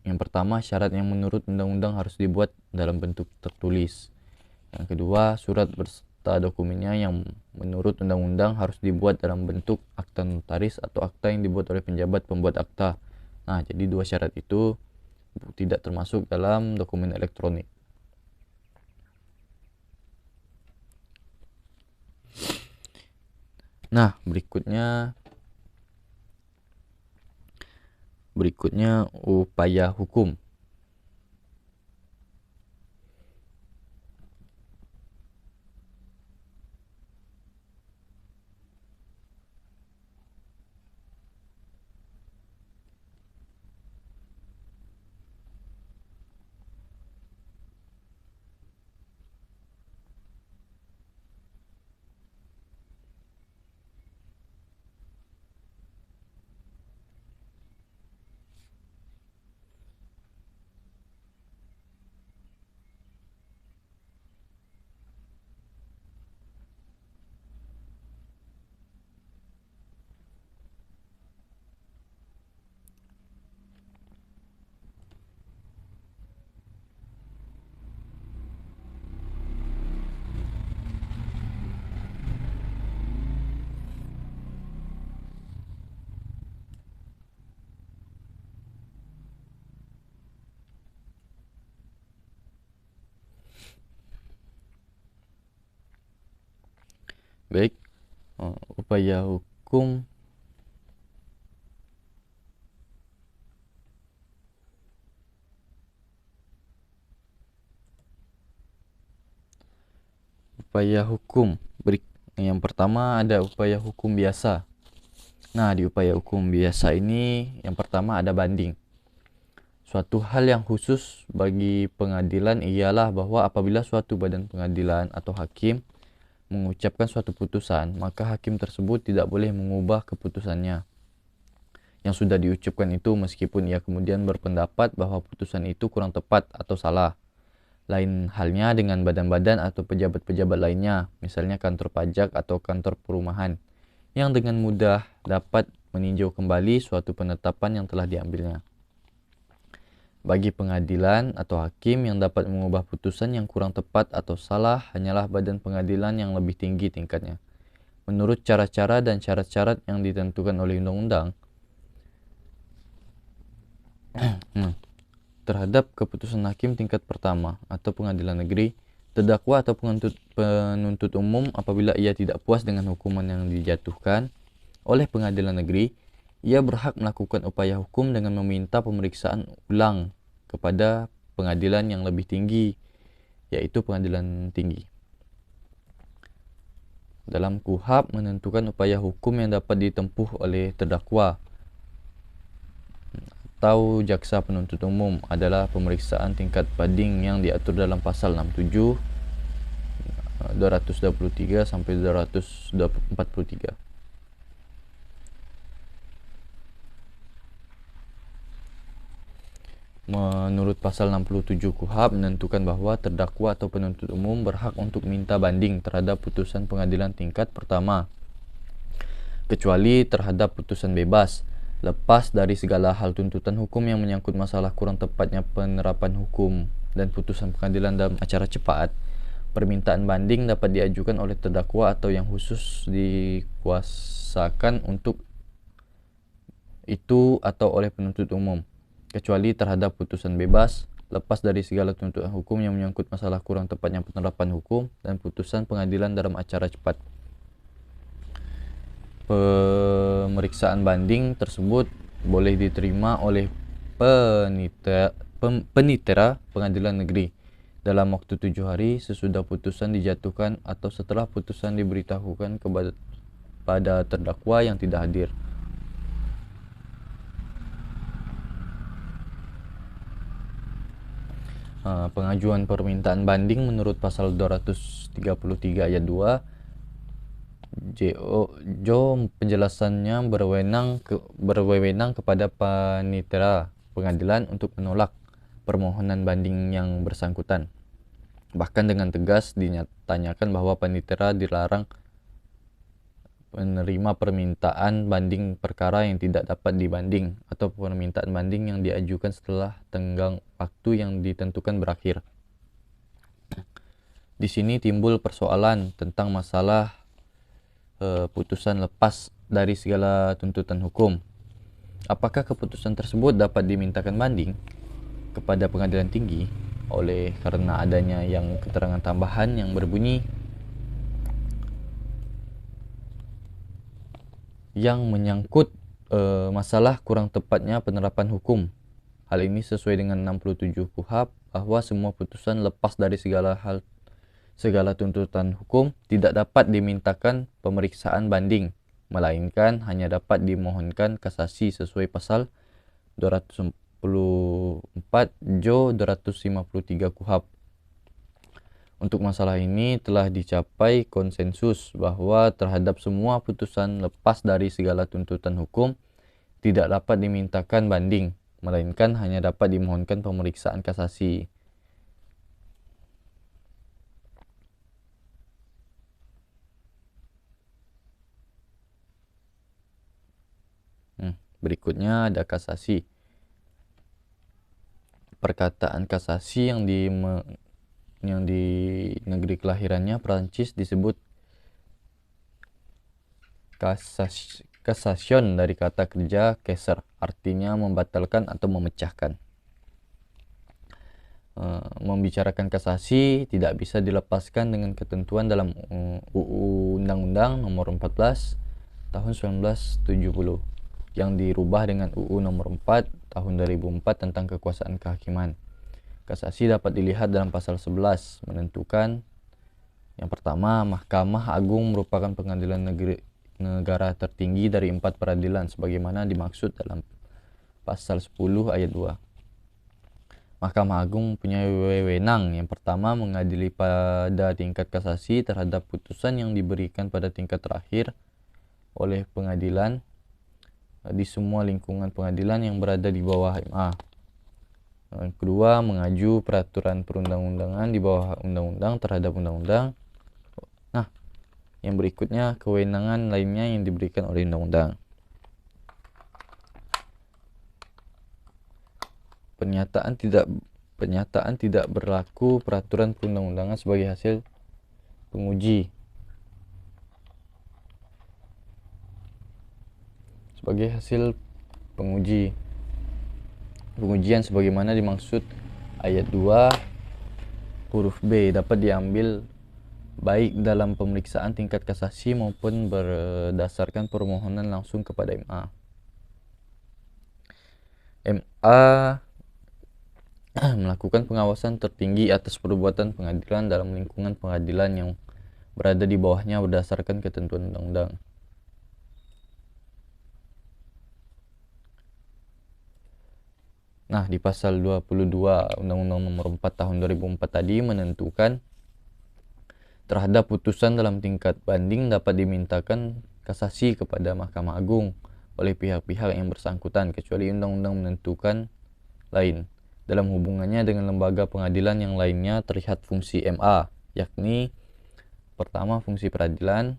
yang pertama, syarat yang menurut undang-undang harus dibuat dalam bentuk tertulis. Yang kedua, surat berserta dokumennya yang menurut undang-undang harus dibuat dalam bentuk akta notaris atau akta yang dibuat oleh penjabat pembuat akta. Nah, jadi dua syarat itu tidak termasuk dalam dokumen elektronik. Nah, berikutnya upaya hukum. Baik, upaya hukum yang pertama ada upaya hukum biasa. Nah, di upaya hukum biasa ini yang pertama ada banding. Suatu hal yang khusus bagi pengadilan ialah bahwa apabila suatu badan pengadilan atau hakim mengucapkan suatu putusan, maka hakim tersebut tidak boleh mengubah keputusannya yang sudah diucapkan itu meskipun ia kemudian berpendapat bahwa putusan itu kurang tepat atau salah. Lain halnya dengan badan-badan atau pejabat-pejabat lainnya, misalnya kantor pajak atau kantor perumahan, yang dengan mudah dapat meninjau kembali suatu penetapan yang telah diambilnya. Bagi pengadilan atau hakim yang dapat mengubah putusan yang kurang tepat atau salah hanyalah badan pengadilan yang lebih tinggi tingkatnya, menurut cara-cara dan syarat-syarat yang ditentukan oleh undang-undang. Terhadap keputusan hakim tingkat pertama atau pengadilan negeri, terdakwa atau penuntut umum apabila ia tidak puas dengan hukuman yang dijatuhkan oleh pengadilan negeri, ia berhak melakukan upaya hukum dengan meminta pemeriksaan ulang kepada pengadilan yang lebih tinggi, yaitu pengadilan tinggi. Dalam KUHP menentukan upaya hukum yang dapat ditempuh oleh terdakwa atau jaksa penuntut umum adalah pemeriksaan tingkat banding yang diatur dalam pasal 67, 223 sampai 243. Menurut pasal 67 KUHP menentukan bahwa terdakwa atau penuntut umum berhak untuk minta banding terhadap putusan pengadilan tingkat pertama, kecuali terhadap putusan bebas, lepas dari segala hal tuntutan hukum yang menyangkut masalah kurang tepatnya penerapan hukum dan putusan pengadilan dalam acara cepat. Permintaan banding dapat diajukan oleh terdakwa atau yang khusus dikuasakan untuk itu atau oleh penuntut umum, kecuali terhadap putusan bebas, lepas dari segala tuntutan hukum yang menyangkut masalah kurang tepatnya penerapan hukum dan putusan pengadilan dalam acara cepat. Pemeriksaan banding tersebut boleh diterima oleh penitera pengadilan negeri dalam waktu 7 hari sesudah putusan dijatuhkan atau setelah putusan diberitahukan kepada terdakwa yang tidak hadir. Pengajuan permintaan banding menurut pasal 233 ayat 2 Jo penjelasannya berwenang kepada panitera pengadilan untuk menolak permohonan banding yang bersangkutan. Bahkan dengan tegas ditanyakan bahwa panitera dilarang menerima permintaan banding perkara yang tidak dapat dibanding atau permintaan banding yang diajukan setelah tenggang waktu yang ditentukan berakhir. Di sini timbul persoalan tentang masalah putusan lepas dari segala tuntutan hukum. Apakah keputusan tersebut dapat dimintakan banding kepada pengadilan tinggi oleh karena adanya yang keterangan tambahan yang berbunyi yang menyangkut masalah kurang tepatnya penerapan hukum. Hal ini sesuai dengan 67 KUHP bahwa semua putusan lepas dari segala tuntutan hukum tidak dapat dimintakan pemeriksaan banding, melainkan hanya dapat dimohonkan kasasi sesuai pasal 244 Jo 253 KUHP. Untuk masalah ini telah dicapai konsensus bahwa terhadap semua putusan lepas dari segala tuntutan hukum tidak dapat dimintakan banding, melainkan hanya dapat dimohonkan pemeriksaan kasasi. Berikutnya ada kasasi. Perkataan kasasi yang di negeri kelahirannya Prancis disebut cassation dari kata kerja casser, artinya membatalkan atau memecahkan. Membicarakan kasasi tidak bisa dilepaskan dengan ketentuan dalam UU Undang-Undang Nomor 14 Tahun 1970 yang dirubah dengan UU Nomor 4 Tahun 2004 tentang kekuasaan kehakiman. Kasasi dapat dilihat dalam pasal 11 menentukan yang pertama, Mahkamah Agung merupakan pengadilan negara tertinggi dari 4 peradilan sebagaimana dimaksud dalam pasal 10 ayat 2. Mahkamah Agung punya wewenang yang pertama mengadili pada tingkat kasasi terhadap putusan yang diberikan pada tingkat terakhir oleh pengadilan di semua lingkungan pengadilan yang berada di bawah MA. Yang kedua, mengaju peraturan perundang-undangan di bawah undang-undang terhadap undang-undang. Nah, yang berikutnya kewenangan lainnya yang diberikan oleh undang-undang. Pernyataan tidak berlaku peraturan perundang-undangan sebagai hasil penguji. Pengujian sebagaimana dimaksud ayat 2 huruf B dapat diambil baik dalam pemeriksaan tingkat kasasi maupun berdasarkan permohonan langsung kepada MA. MA melakukan pengawasan tertinggi atas perbuatan pengadilan dalam lingkungan pengadilan yang berada di bawahnya berdasarkan ketentuan undang-undang. Nah, di pasal 22 Undang-Undang Nomor 4 Tahun 2004 tadi menentukan terhadap putusan dalam tingkat banding dapat dimintakan kasasi kepada Mahkamah Agung oleh pihak-pihak yang bersangkutan kecuali undang-undang menentukan lain. Dalam hubungannya dengan lembaga pengadilan yang lainnya terlihat fungsi MA, yakni pertama fungsi peradilan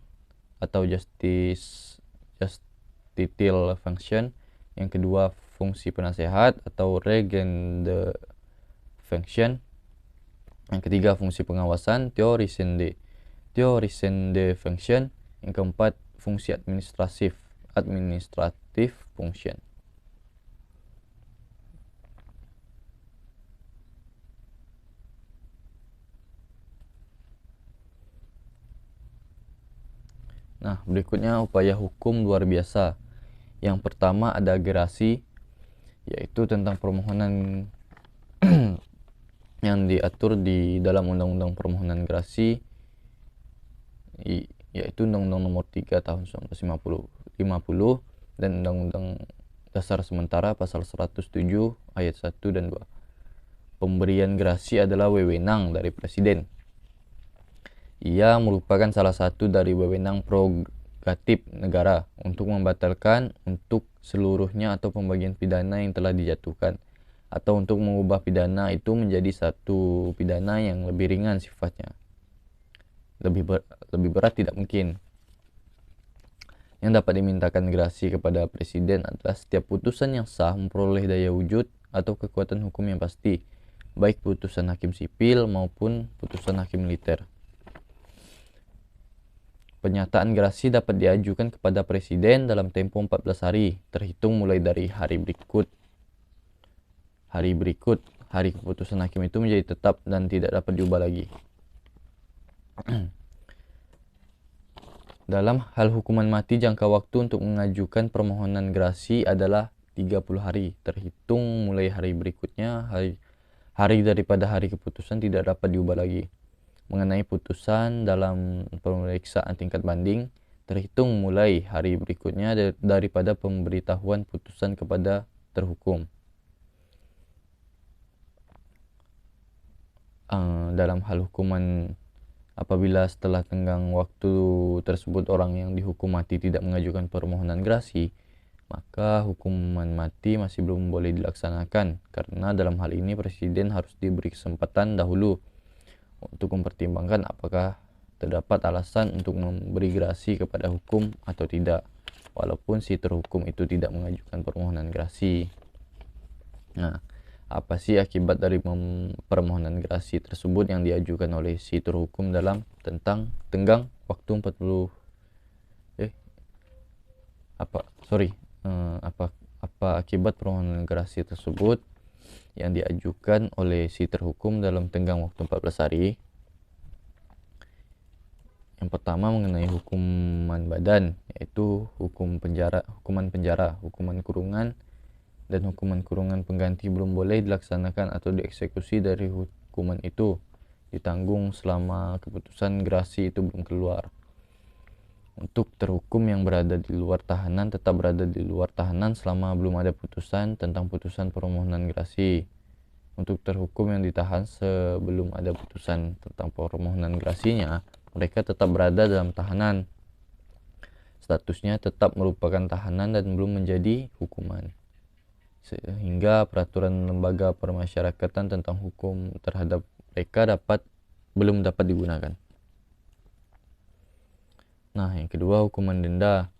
atau justicial function, yang kedua fungsi penasehat atau regende function, yang ketiga fungsi pengawasan theorisende function, yang keempat fungsi administratif function. Nah, berikutnya upaya hukum luar biasa. Yang pertama ada gerasi, yaitu tentang permohonan yang diatur di dalam Undang-Undang Permohonan Gerasi, yaitu Undang-Undang Nomor 3 Tahun 1950 dan Undang-Undang Dasar Sementara Pasal 107 Ayat 1 dan 2. Pemberian gerasi adalah wewenang dari Presiden. Ia merupakan salah satu dari wewenang prerogatif negara untuk membatalkan untuk seluruhnya atau pembagian pidana yang telah dijatuhkan, atau untuk mengubah pidana itu menjadi satu pidana yang lebih ringan sifatnya. Lebih berat tidak mungkin. Yang dapat dimintakan gerasi kepada presiden adalah setiap putusan yang sah memperoleh daya wujud atau kekuatan hukum yang pasti, baik putusan hakim sipil maupun putusan hakim militer. Pernyataan gerasi dapat diajukan kepada presiden dalam tempo 14 hari, terhitung mulai dari hari berikut. Hari keputusan hakim itu menjadi tetap dan tidak dapat diubah lagi. Dalam hal hukuman mati, jangka waktu untuk mengajukan permohonan gerasi adalah 30 hari, terhitung mulai hari berikutnya. Hari daripada hari keputusan tidak dapat diubah lagi. Mengenai putusan dalam pemeriksaan tingkat banding, terhitung mulai hari berikutnya daripada pemberitahuan putusan kepada terhukum. Dalam hal hukuman, apabila setelah tenggang waktu tersebut orang yang dihukum mati tidak mengajukan permohonan gerasi, maka hukuman mati masih belum boleh dilaksanakan, karena dalam hal ini presiden harus diberi kesempatan dahulu untuk mempertimbangkan apakah terdapat alasan untuk memberi gerasi kepada hukum atau tidak, walaupun si terhukum itu tidak mengajukan permohonan gerasi. Nah, apa sih akibat dari permohonan gerasi tersebut yang diajukan oleh si terhukum dalam tenggang waktu 40 apa akibat permohonan gerasi tersebut yang diajukan oleh si terhukum dalam tenggang waktu 14 hari. Yang pertama mengenai hukuman badan, yaitu hukuman penjara, hukuman kurungan, dan hukuman kurungan pengganti belum boleh dilaksanakan atau dieksekusi dari hukuman itu, ditanggung selama keputusan gerasi itu belum keluar. Untuk terhukum yang berada di luar tahanan tetap berada di luar tahanan selama belum ada putusan tentang putusan permohonan gerasi. Untuk terhukum yang ditahan sebelum ada putusan tentang permohonan gerasinya, mereka tetap berada dalam tahanan. Statusnya tetap merupakan tahanan dan belum menjadi hukuman, sehingga peraturan lembaga permasyarakatan tentang hukum terhadap mereka belum dapat digunakan. Nah, yang kedua, hukuman denda.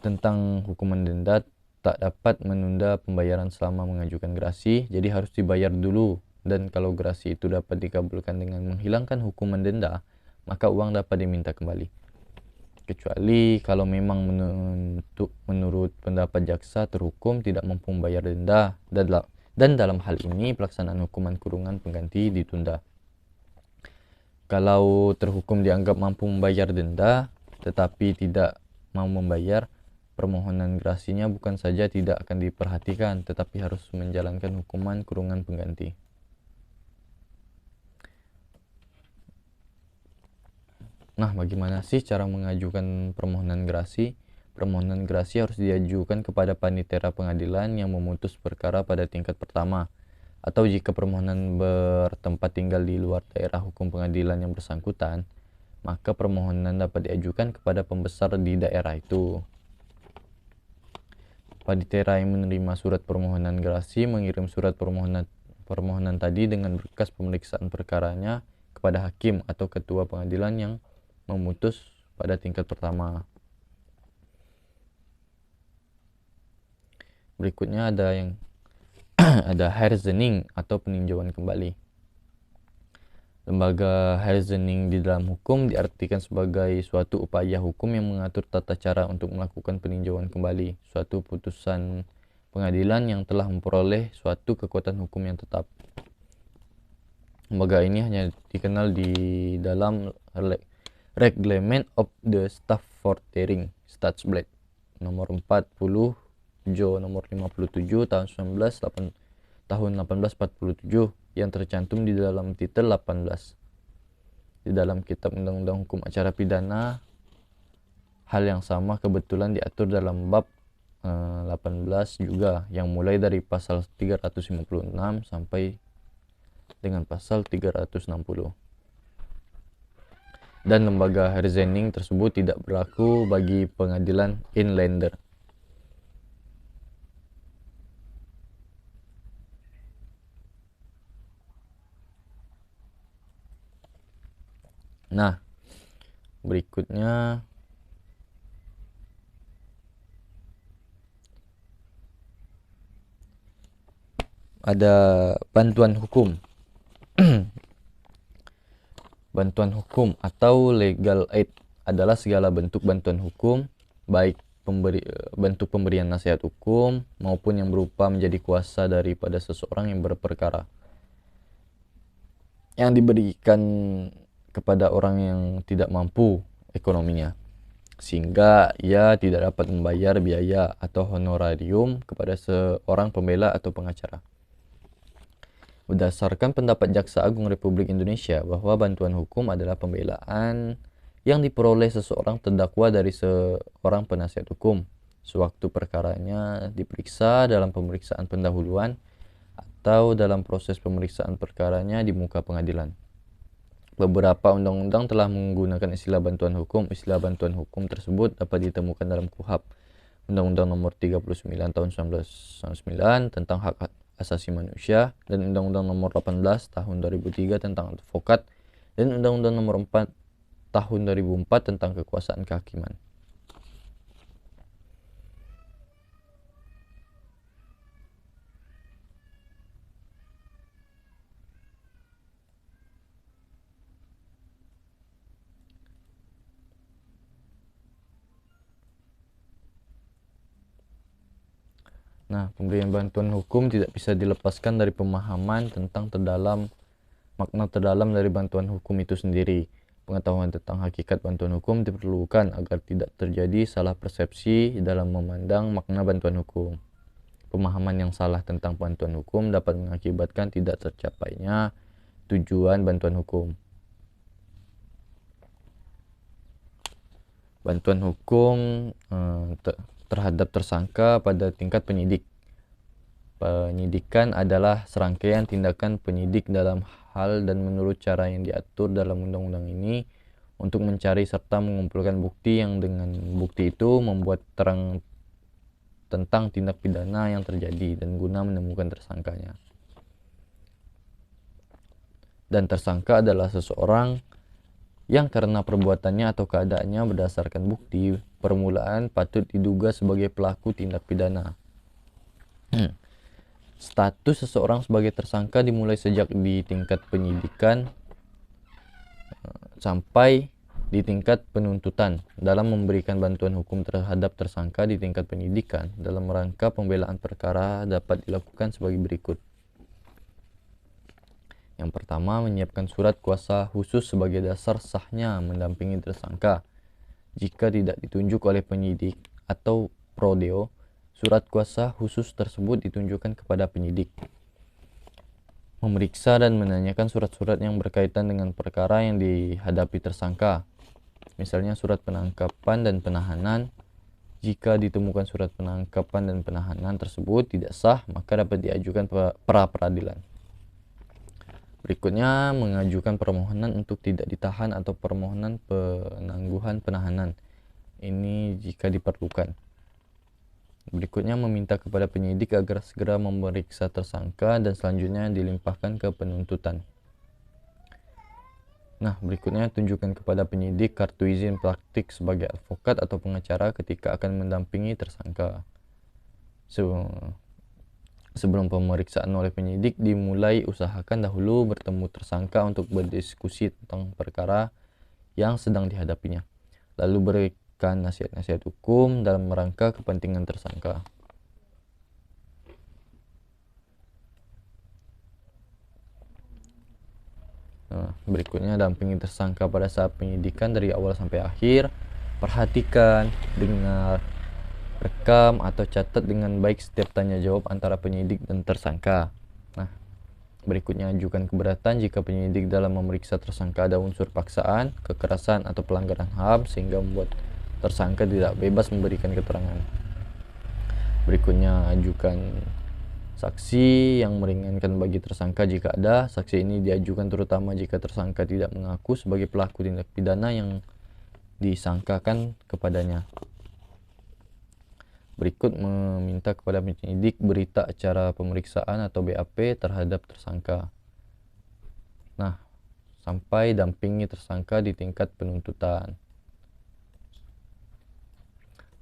Tentang hukuman denda, tak dapat menunda pembayaran selama mengajukan gerasi, jadi harus dibayar dulu. Dan kalau gerasi itu dapat dikabulkan dengan menghilangkan hukuman denda, maka uang dapat diminta kembali. Kecuali kalau memang menurut pendapat jaksa terhukum tidak mampu membayar denda, dan dalam hal ini pelaksanaan hukuman kurungan pengganti ditunda. Kalau terhukum dianggap mampu membayar denda tetapi tidak mau membayar, permohonan gerasinya bukan saja tidak akan diperhatikan, tetapi harus menjalankan hukuman kurungan pengganti. Nah, bagaimana sih cara mengajukan permohonan gerasi? Permohonan gerasi harus diajukan kepada panitera pengadilan yang memutus perkara pada tingkat pertama, atau jika permohonan bertempat tinggal di luar daerah hukum pengadilan yang bersangkutan, maka permohonan dapat diajukan kepada pembesar di daerah itu. Panitera yang menerima surat permohonan gerasi mengirim surat permohonan tadi dengan berkas pemeriksaan perkaranya kepada hakim atau ketua pengadilan yang memutus pada tingkat pertama. Berikutnya ada herziening atau peninjauan kembali. Lembaga herziening di dalam hukum diartikan sebagai suatu upaya hukum yang mengatur tata cara untuk melakukan peninjauan kembali suatu putusan pengadilan yang telah memperoleh suatu kekuatan hukum yang tetap. Lembaga ini hanya dikenal di dalam Reglement of the Staffortering Statsblad nomor 40 Jo nomor 57 tahun 1847 yang tercantum di dalam titel 18. Di dalam Kitab Undang-Undang Hukum Acara Pidana, hal yang sama kebetulan diatur dalam bab 18 juga, yang mulai dari pasal 356 sampai dengan pasal 360. dan lembaga reasoning tersebut tidak berlaku bagi pengadilan inlander. Nah, berikutnya ada bantuan hukum. Bantuan hukum atau legal aid adalah segala bentuk bantuan hukum, baik bentuk pemberian nasihat hukum maupun yang berupa menjadi kuasa daripada seseorang yang berperkara, yang diberikan kepada orang yang tidak mampu ekonominya, sehingga ia tidak dapat membayar biaya atau honorarium kepada seorang pembela atau pengacara. Berdasarkan pendapat Jaksa Agung Republik Indonesia bahwa bantuan hukum adalah pembelaan yang diperoleh seseorang terdakwa dari seorang penasihat hukum sewaktu perkaranya diperiksa dalam pemeriksaan pendahuluan atau dalam proses pemeriksaan perkaranya di muka pengadilan. Beberapa undang-undang telah menggunakan istilah bantuan hukum. Istilah bantuan hukum tersebut dapat ditemukan dalam KUHP, Undang-Undang Nomor 39 Tahun 1999 tentang Hak Asasi Manusia, dan Undang-Undang Nomor 18 Tahun 2003 tentang advokat, dan Undang-Undang Nomor 4 Tahun 2004 tentang kekuasaan kehakiman. Nah, pemberian bantuan hukum tidak bisa dilepaskan dari pemahaman tentang makna terdalam dari bantuan hukum itu sendiri. Pengetahuan tentang hakikat bantuan hukum diperlukan agar tidak terjadi salah persepsi dalam memandang makna bantuan hukum. Pemahaman yang salah tentang bantuan hukum dapat mengakibatkan tidak tercapainya tujuan bantuan hukum. Bantuan hukum terhadap tersangka pada tingkat penyidik. Penyidikan adalah serangkaian tindakan penyidik dalam hal dan menurut cara yang diatur dalam undang-undang ini untuk mencari serta mengumpulkan bukti yang dengan bukti itu membuat terang tentang tindak pidana yang terjadi dan guna menemukan tersangkanya. Dan tersangka adalah seseorang yang karena perbuatannya atau keadaannya berdasarkan bukti permulaan patut diduga sebagai pelaku tindak pidana. Status seseorang sebagai tersangka dimulai sejak di tingkat penyidikan sampai di tingkat penuntutan. Dalam memberikan bantuan hukum terhadap tersangka di tingkat penyidikan dalam rangka pembelaan perkara dapat dilakukan sebagai berikut. Yang pertama, menyiapkan surat kuasa khusus sebagai dasar sahnya mendampingi tersangka. Jika tidak ditunjuk oleh penyidik atau prodeo, surat kuasa khusus tersebut ditunjukkan kepada penyidik. Memeriksa dan menanyakan surat-surat yang berkaitan dengan perkara yang dihadapi tersangka. Misalnya surat penangkapan dan penahanan. Jika ditemukan surat penangkapan dan penahanan tersebut tidak sah, maka dapat diajukan pra peradilan. Berikutnya, mengajukan permohonan untuk tidak ditahan atau permohonan penangguhan penahanan. Ini jika diperlukan. Berikutnya, meminta kepada penyidik agar segera memeriksa tersangka dan selanjutnya dilimpahkan ke penuntutan. Nah, berikutnya tunjukkan kepada penyidik kartu izin praktik sebagai advokat atau pengacara ketika akan mendampingi tersangka. Sebelum pemeriksaan oleh penyidik dimulai, usahakan dahulu bertemu tersangka untuk berdiskusi tentang perkara yang sedang dihadapinya. Lalu berikan nasihat-nasihat hukum dalam rangka kepentingan tersangka. Nah, berikutnya dampingi tersangka pada saat penyidikan dari awal sampai akhir. Perhatikan, dengar, rekam atau catat dengan baik setiap tanya jawab antara penyidik dan tersangka. Nah, berikutnya ajukan keberatan jika penyidik dalam memeriksa tersangka ada unsur paksaan, kekerasan atau pelanggaran HAM sehingga membuat tersangka tidak bebas memberikan keterangan. Berikutnya ajukan Saksi yang meringankan bagi tersangka jika ada. Saksi ini diajukan terutama jika tersangka tidak mengaku sebagai pelaku tindak pidana yang disangkakan kepadanya. Berikut meminta kepada penyidik berita acara pemeriksaan atau BAP terhadap tersangka. Nah, sampai dampingi tersangka di tingkat penuntutan.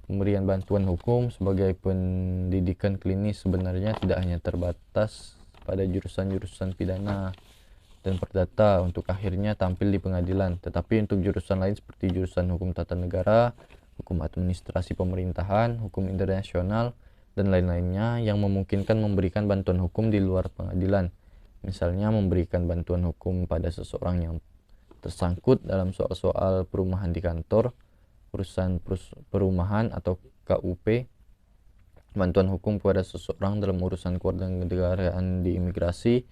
Pemberian bantuan hukum sebagai pendidikan klinis sebenarnya tidak hanya terbatas pada jurusan-jurusan pidana dan perdata untuk akhirnya tampil di pengadilan, tetapi untuk jurusan lain seperti jurusan hukum tata negara, hukum administrasi pemerintahan, hukum internasional, dan lain-lainnya yang memungkinkan memberikan bantuan hukum di luar pengadilan. Misalnya memberikan bantuan hukum pada seseorang yang tersangkut dalam soal-soal perumahan di kantor, urusan perumahan atau KUP, bantuan hukum kepada seseorang dalam urusan kewarganegaraan di imigrasi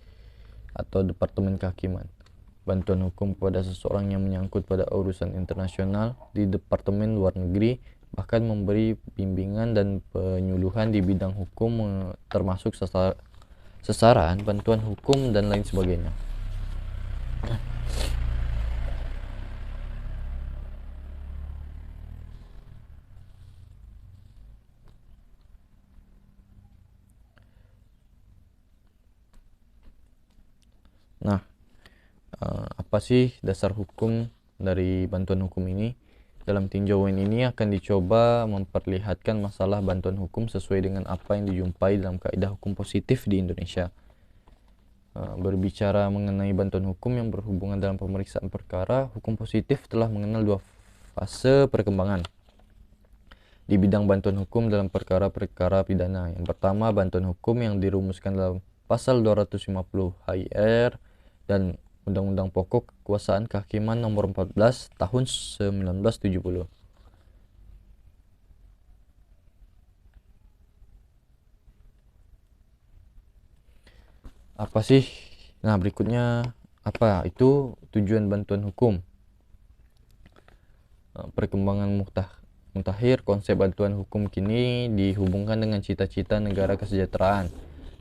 atau Departemen Kehakiman, bantuan hukum kepada seseorang yang menyangkut pada urusan internasional di Departemen Luar Negeri, bahkan memberi bimbingan dan penyuluhan di bidang hukum termasuk sasaran, bantuan hukum, dan lain sebagainya. Nah, apa sih dasar hukum dari bantuan hukum ini? Dalam tinjauan ini akan dicoba memperlihatkan masalah bantuan hukum sesuai dengan apa yang dijumpai dalam kaidah hukum positif di Indonesia. Berbicara mengenai bantuan hukum yang berhubungan dalam pemeriksaan perkara, hukum positif telah mengenal dua fase perkembangan di bidang bantuan hukum dalam perkara-perkara pidana. Yang pertama, bantuan hukum yang dirumuskan dalam pasal 250 HIR dan Undang-Undang Pokok Kekuasaan Kehakiman Nomor 14 Tahun 1970. Apa sih? Nah, berikutnya apa itu tujuan bantuan hukum? Perkembangan mutakhir konsep bantuan hukum kini dihubungkan dengan cita-cita negara kesejahteraan,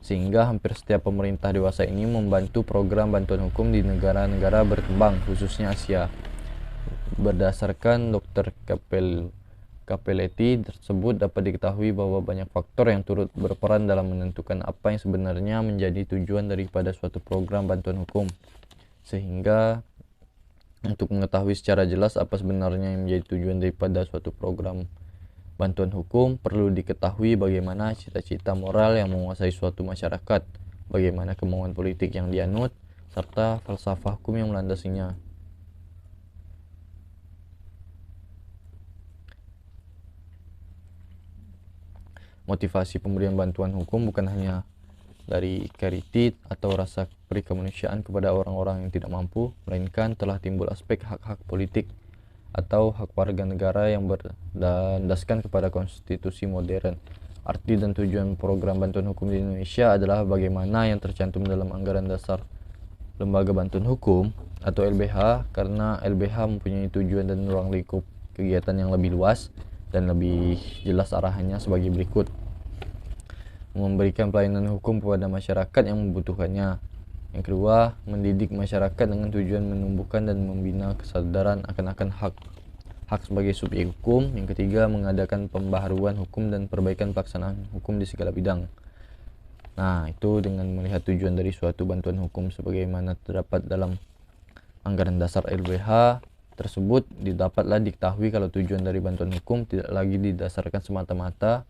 sehingga hampir setiap pemerintah dewasa ini membantu program bantuan hukum di negara-negara berkembang, khususnya Asia. Berdasarkan Dr. Capelletti tersebut dapat diketahui bahwa banyak faktor yang turut berperan dalam menentukan apa yang sebenarnya menjadi tujuan daripada suatu program bantuan hukum. Sehingga untuk mengetahui secara jelas apa sebenarnya yang menjadi tujuan daripada suatu program bantuan hukum, perlu diketahui bagaimana cita-cita moral yang menguasai suatu masyarakat, bagaimana kemauan politik yang dianut, serta falsafah hukum yang melandasinya. Motivasi pemberian bantuan hukum bukan hanya dari charity atau rasa perikemanusiaan kepada orang-orang yang tidak mampu, melainkan telah timbul aspek hak-hak politik atau hak warga negara yang berdasarkan kepada konstitusi modern. Arti dan tujuan program bantuan hukum di Indonesia adalah bagaimana yang tercantum dalam anggaran dasar Lembaga Bantuan Hukum atau LBH, karena LBH mempunyai tujuan dan ruang lingkup kegiatan yang lebih luas dan lebih jelas arahannya sebagai berikut: memberikan pelayanan hukum kepada masyarakat yang membutuhkannya. Yang kedua, mendidik masyarakat dengan tujuan menumbuhkan dan membina kesadaran akan hak sebagai subjek hukum. Yang ketiga, mengadakan pembaharuan hukum dan perbaikan pelaksanaan hukum di segala bidang. Nah, itu dengan melihat tujuan dari suatu bantuan hukum sebagaimana terdapat dalam anggaran dasar LBH tersebut, didapatlah diketahui kalau tujuan dari bantuan hukum tidak lagi didasarkan semata-mata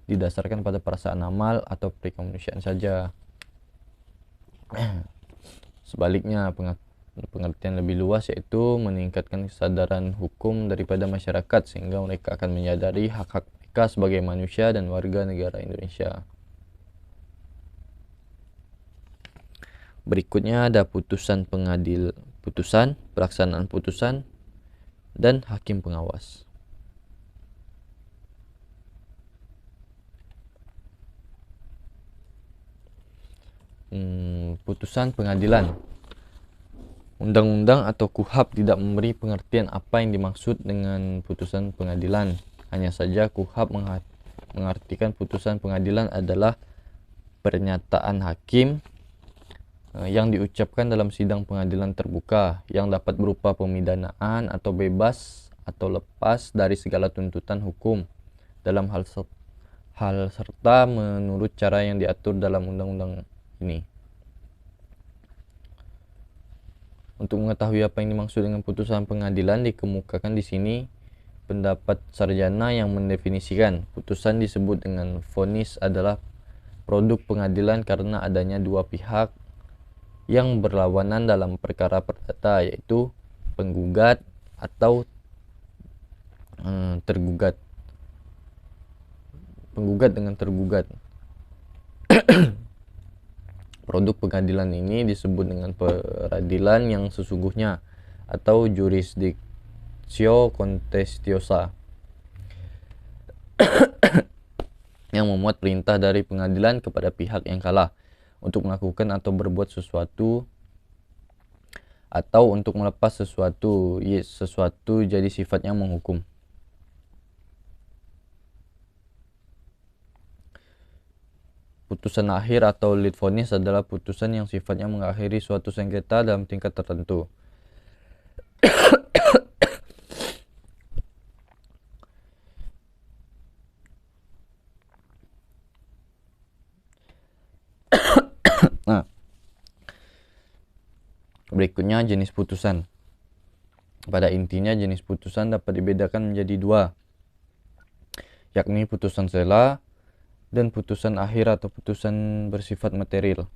didasarkan pada perasaan amal atau perikemanusiaan saja. Sebaliknya, pengertian lebih luas yaitu meningkatkan kesadaran hukum daripada masyarakat sehingga mereka akan menyadari hak-hak mereka sebagai manusia dan warga negara Indonesia. Berikutnya ada putusan, pelaksanaan putusan, dan hakim pengawas. Putusan pengadilan. Undang-undang atau KUHP tidak memberi pengertian apa yang dimaksud dengan putusan pengadilan. Hanya saja KUHP mengartikan putusan pengadilan adalah pernyataan hakim yang diucapkan dalam sidang pengadilan terbuka yang dapat berupa pemidanaan atau bebas atau lepas dari segala tuntutan hukum dalam hal serta menurut cara yang diatur dalam undang-undang ini. Untuk mengetahui apa yang dimaksud dengan putusan pengadilan, dikemukakan di sini pendapat sarjana yang mendefinisikan putusan disebut dengan vonis adalah produk pengadilan karena adanya dua pihak yang berlawanan dalam perkara perdata, yaitu penggugat atau tergugat. Penggugat dengan tergugat. Produk pengadilan ini disebut dengan peradilan yang sesungguhnya atau jurisdictio contestiosa yang memuat perintah dari pengadilan kepada pihak yang kalah untuk melakukan atau berbuat sesuatu atau untuk melepas sesuatu jadi sifatnya menghukum. Putusan akhir atau lead vonis adalah putusan yang sifatnya mengakhiri suatu sengketa dalam tingkat tertentu. Nah, berikutnya jenis putusan. Pada intinya jenis putusan dapat dibedakan menjadi dua, yakni putusan sela dan putusan akhir atau putusan bersifat material.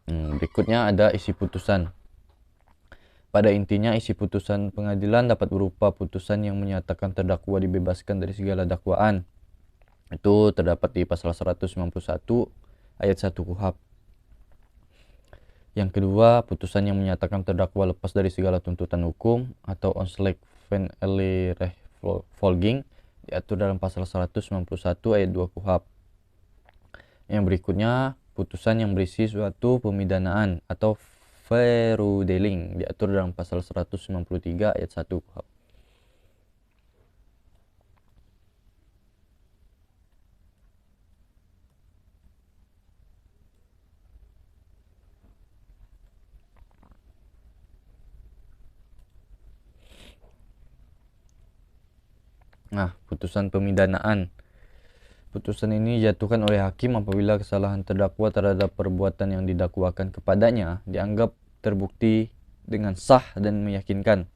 Berikutnya ada isi putusan. Pada intinya isi putusan pengadilan dapat berupa putusan yang menyatakan terdakwa dibebaskan dari segala dakwaan. Itu terdapat di pasal 191 ayat 1 KUHP. Yang kedua, putusan yang menyatakan terdakwa lepas dari segala tuntutan hukum atau onslek van elle rechtvolging diatur dalam pasal 191 ayat 2 KUHP. Yang berikutnya, putusan yang berisi suatu pemidanaan atau veroordeling diatur dalam pasal 193 ayat 1 KUHP. Nah, putusan pemidanaan. Putusan ini dijatuhkan oleh hakim apabila kesalahan terdakwa terhadap perbuatan yang didakwakan kepadanya dianggap terbukti dengan sah dan meyakinkan.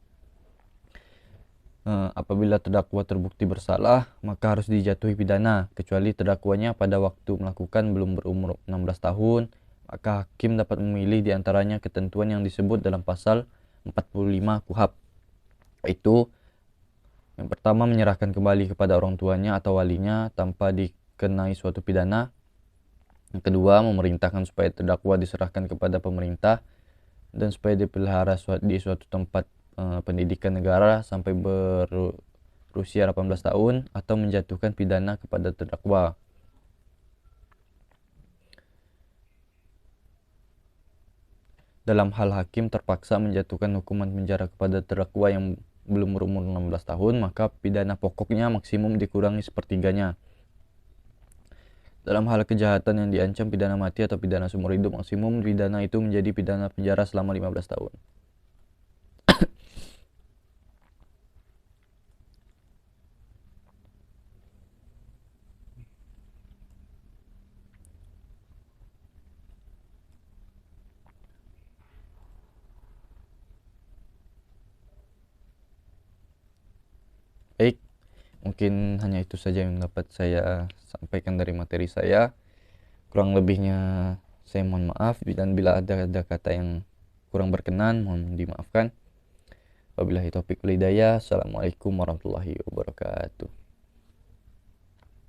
Apabila terdakwa terbukti bersalah, maka harus dijatuhi pidana, kecuali terdakwanya pada waktu melakukan belum berumur 16 tahun, maka hakim dapat memilih diantaranya ketentuan yang disebut dalam pasal 45 KUHP, yaitu yang pertama, menyerahkan kembali kepada orang tuanya atau walinya tanpa dikenai suatu pidana. Yang kedua, memerintahkan supaya terdakwa diserahkan kepada pemerintah dan supaya dipelihara di suatu tempat pendidikan negara sampai berusia 18 tahun atau menjatuhkan pidana kepada terdakwa. Dalam hal hakim terpaksa menjatuhkan hukuman penjara kepada terdakwa yang belum berumur 16 tahun, maka pidana pokoknya maksimum dikurangi sepertiganya. Dalam hal kejahatan yang diancam pidana mati atau pidana seumur hidup, maksimum pidana itu menjadi pidana penjara selama 15 tahun. Baik, mungkin hanya itu saja yang dapat saya sampaikan dari materi saya. Kurang lebihnya saya mohon maaf, dan bila ada kata yang kurang berkenan mohon dimaafkan. Wabillahi taufiq wal hidayah. Assalamualaikum warahmatullahi wabarakatuh.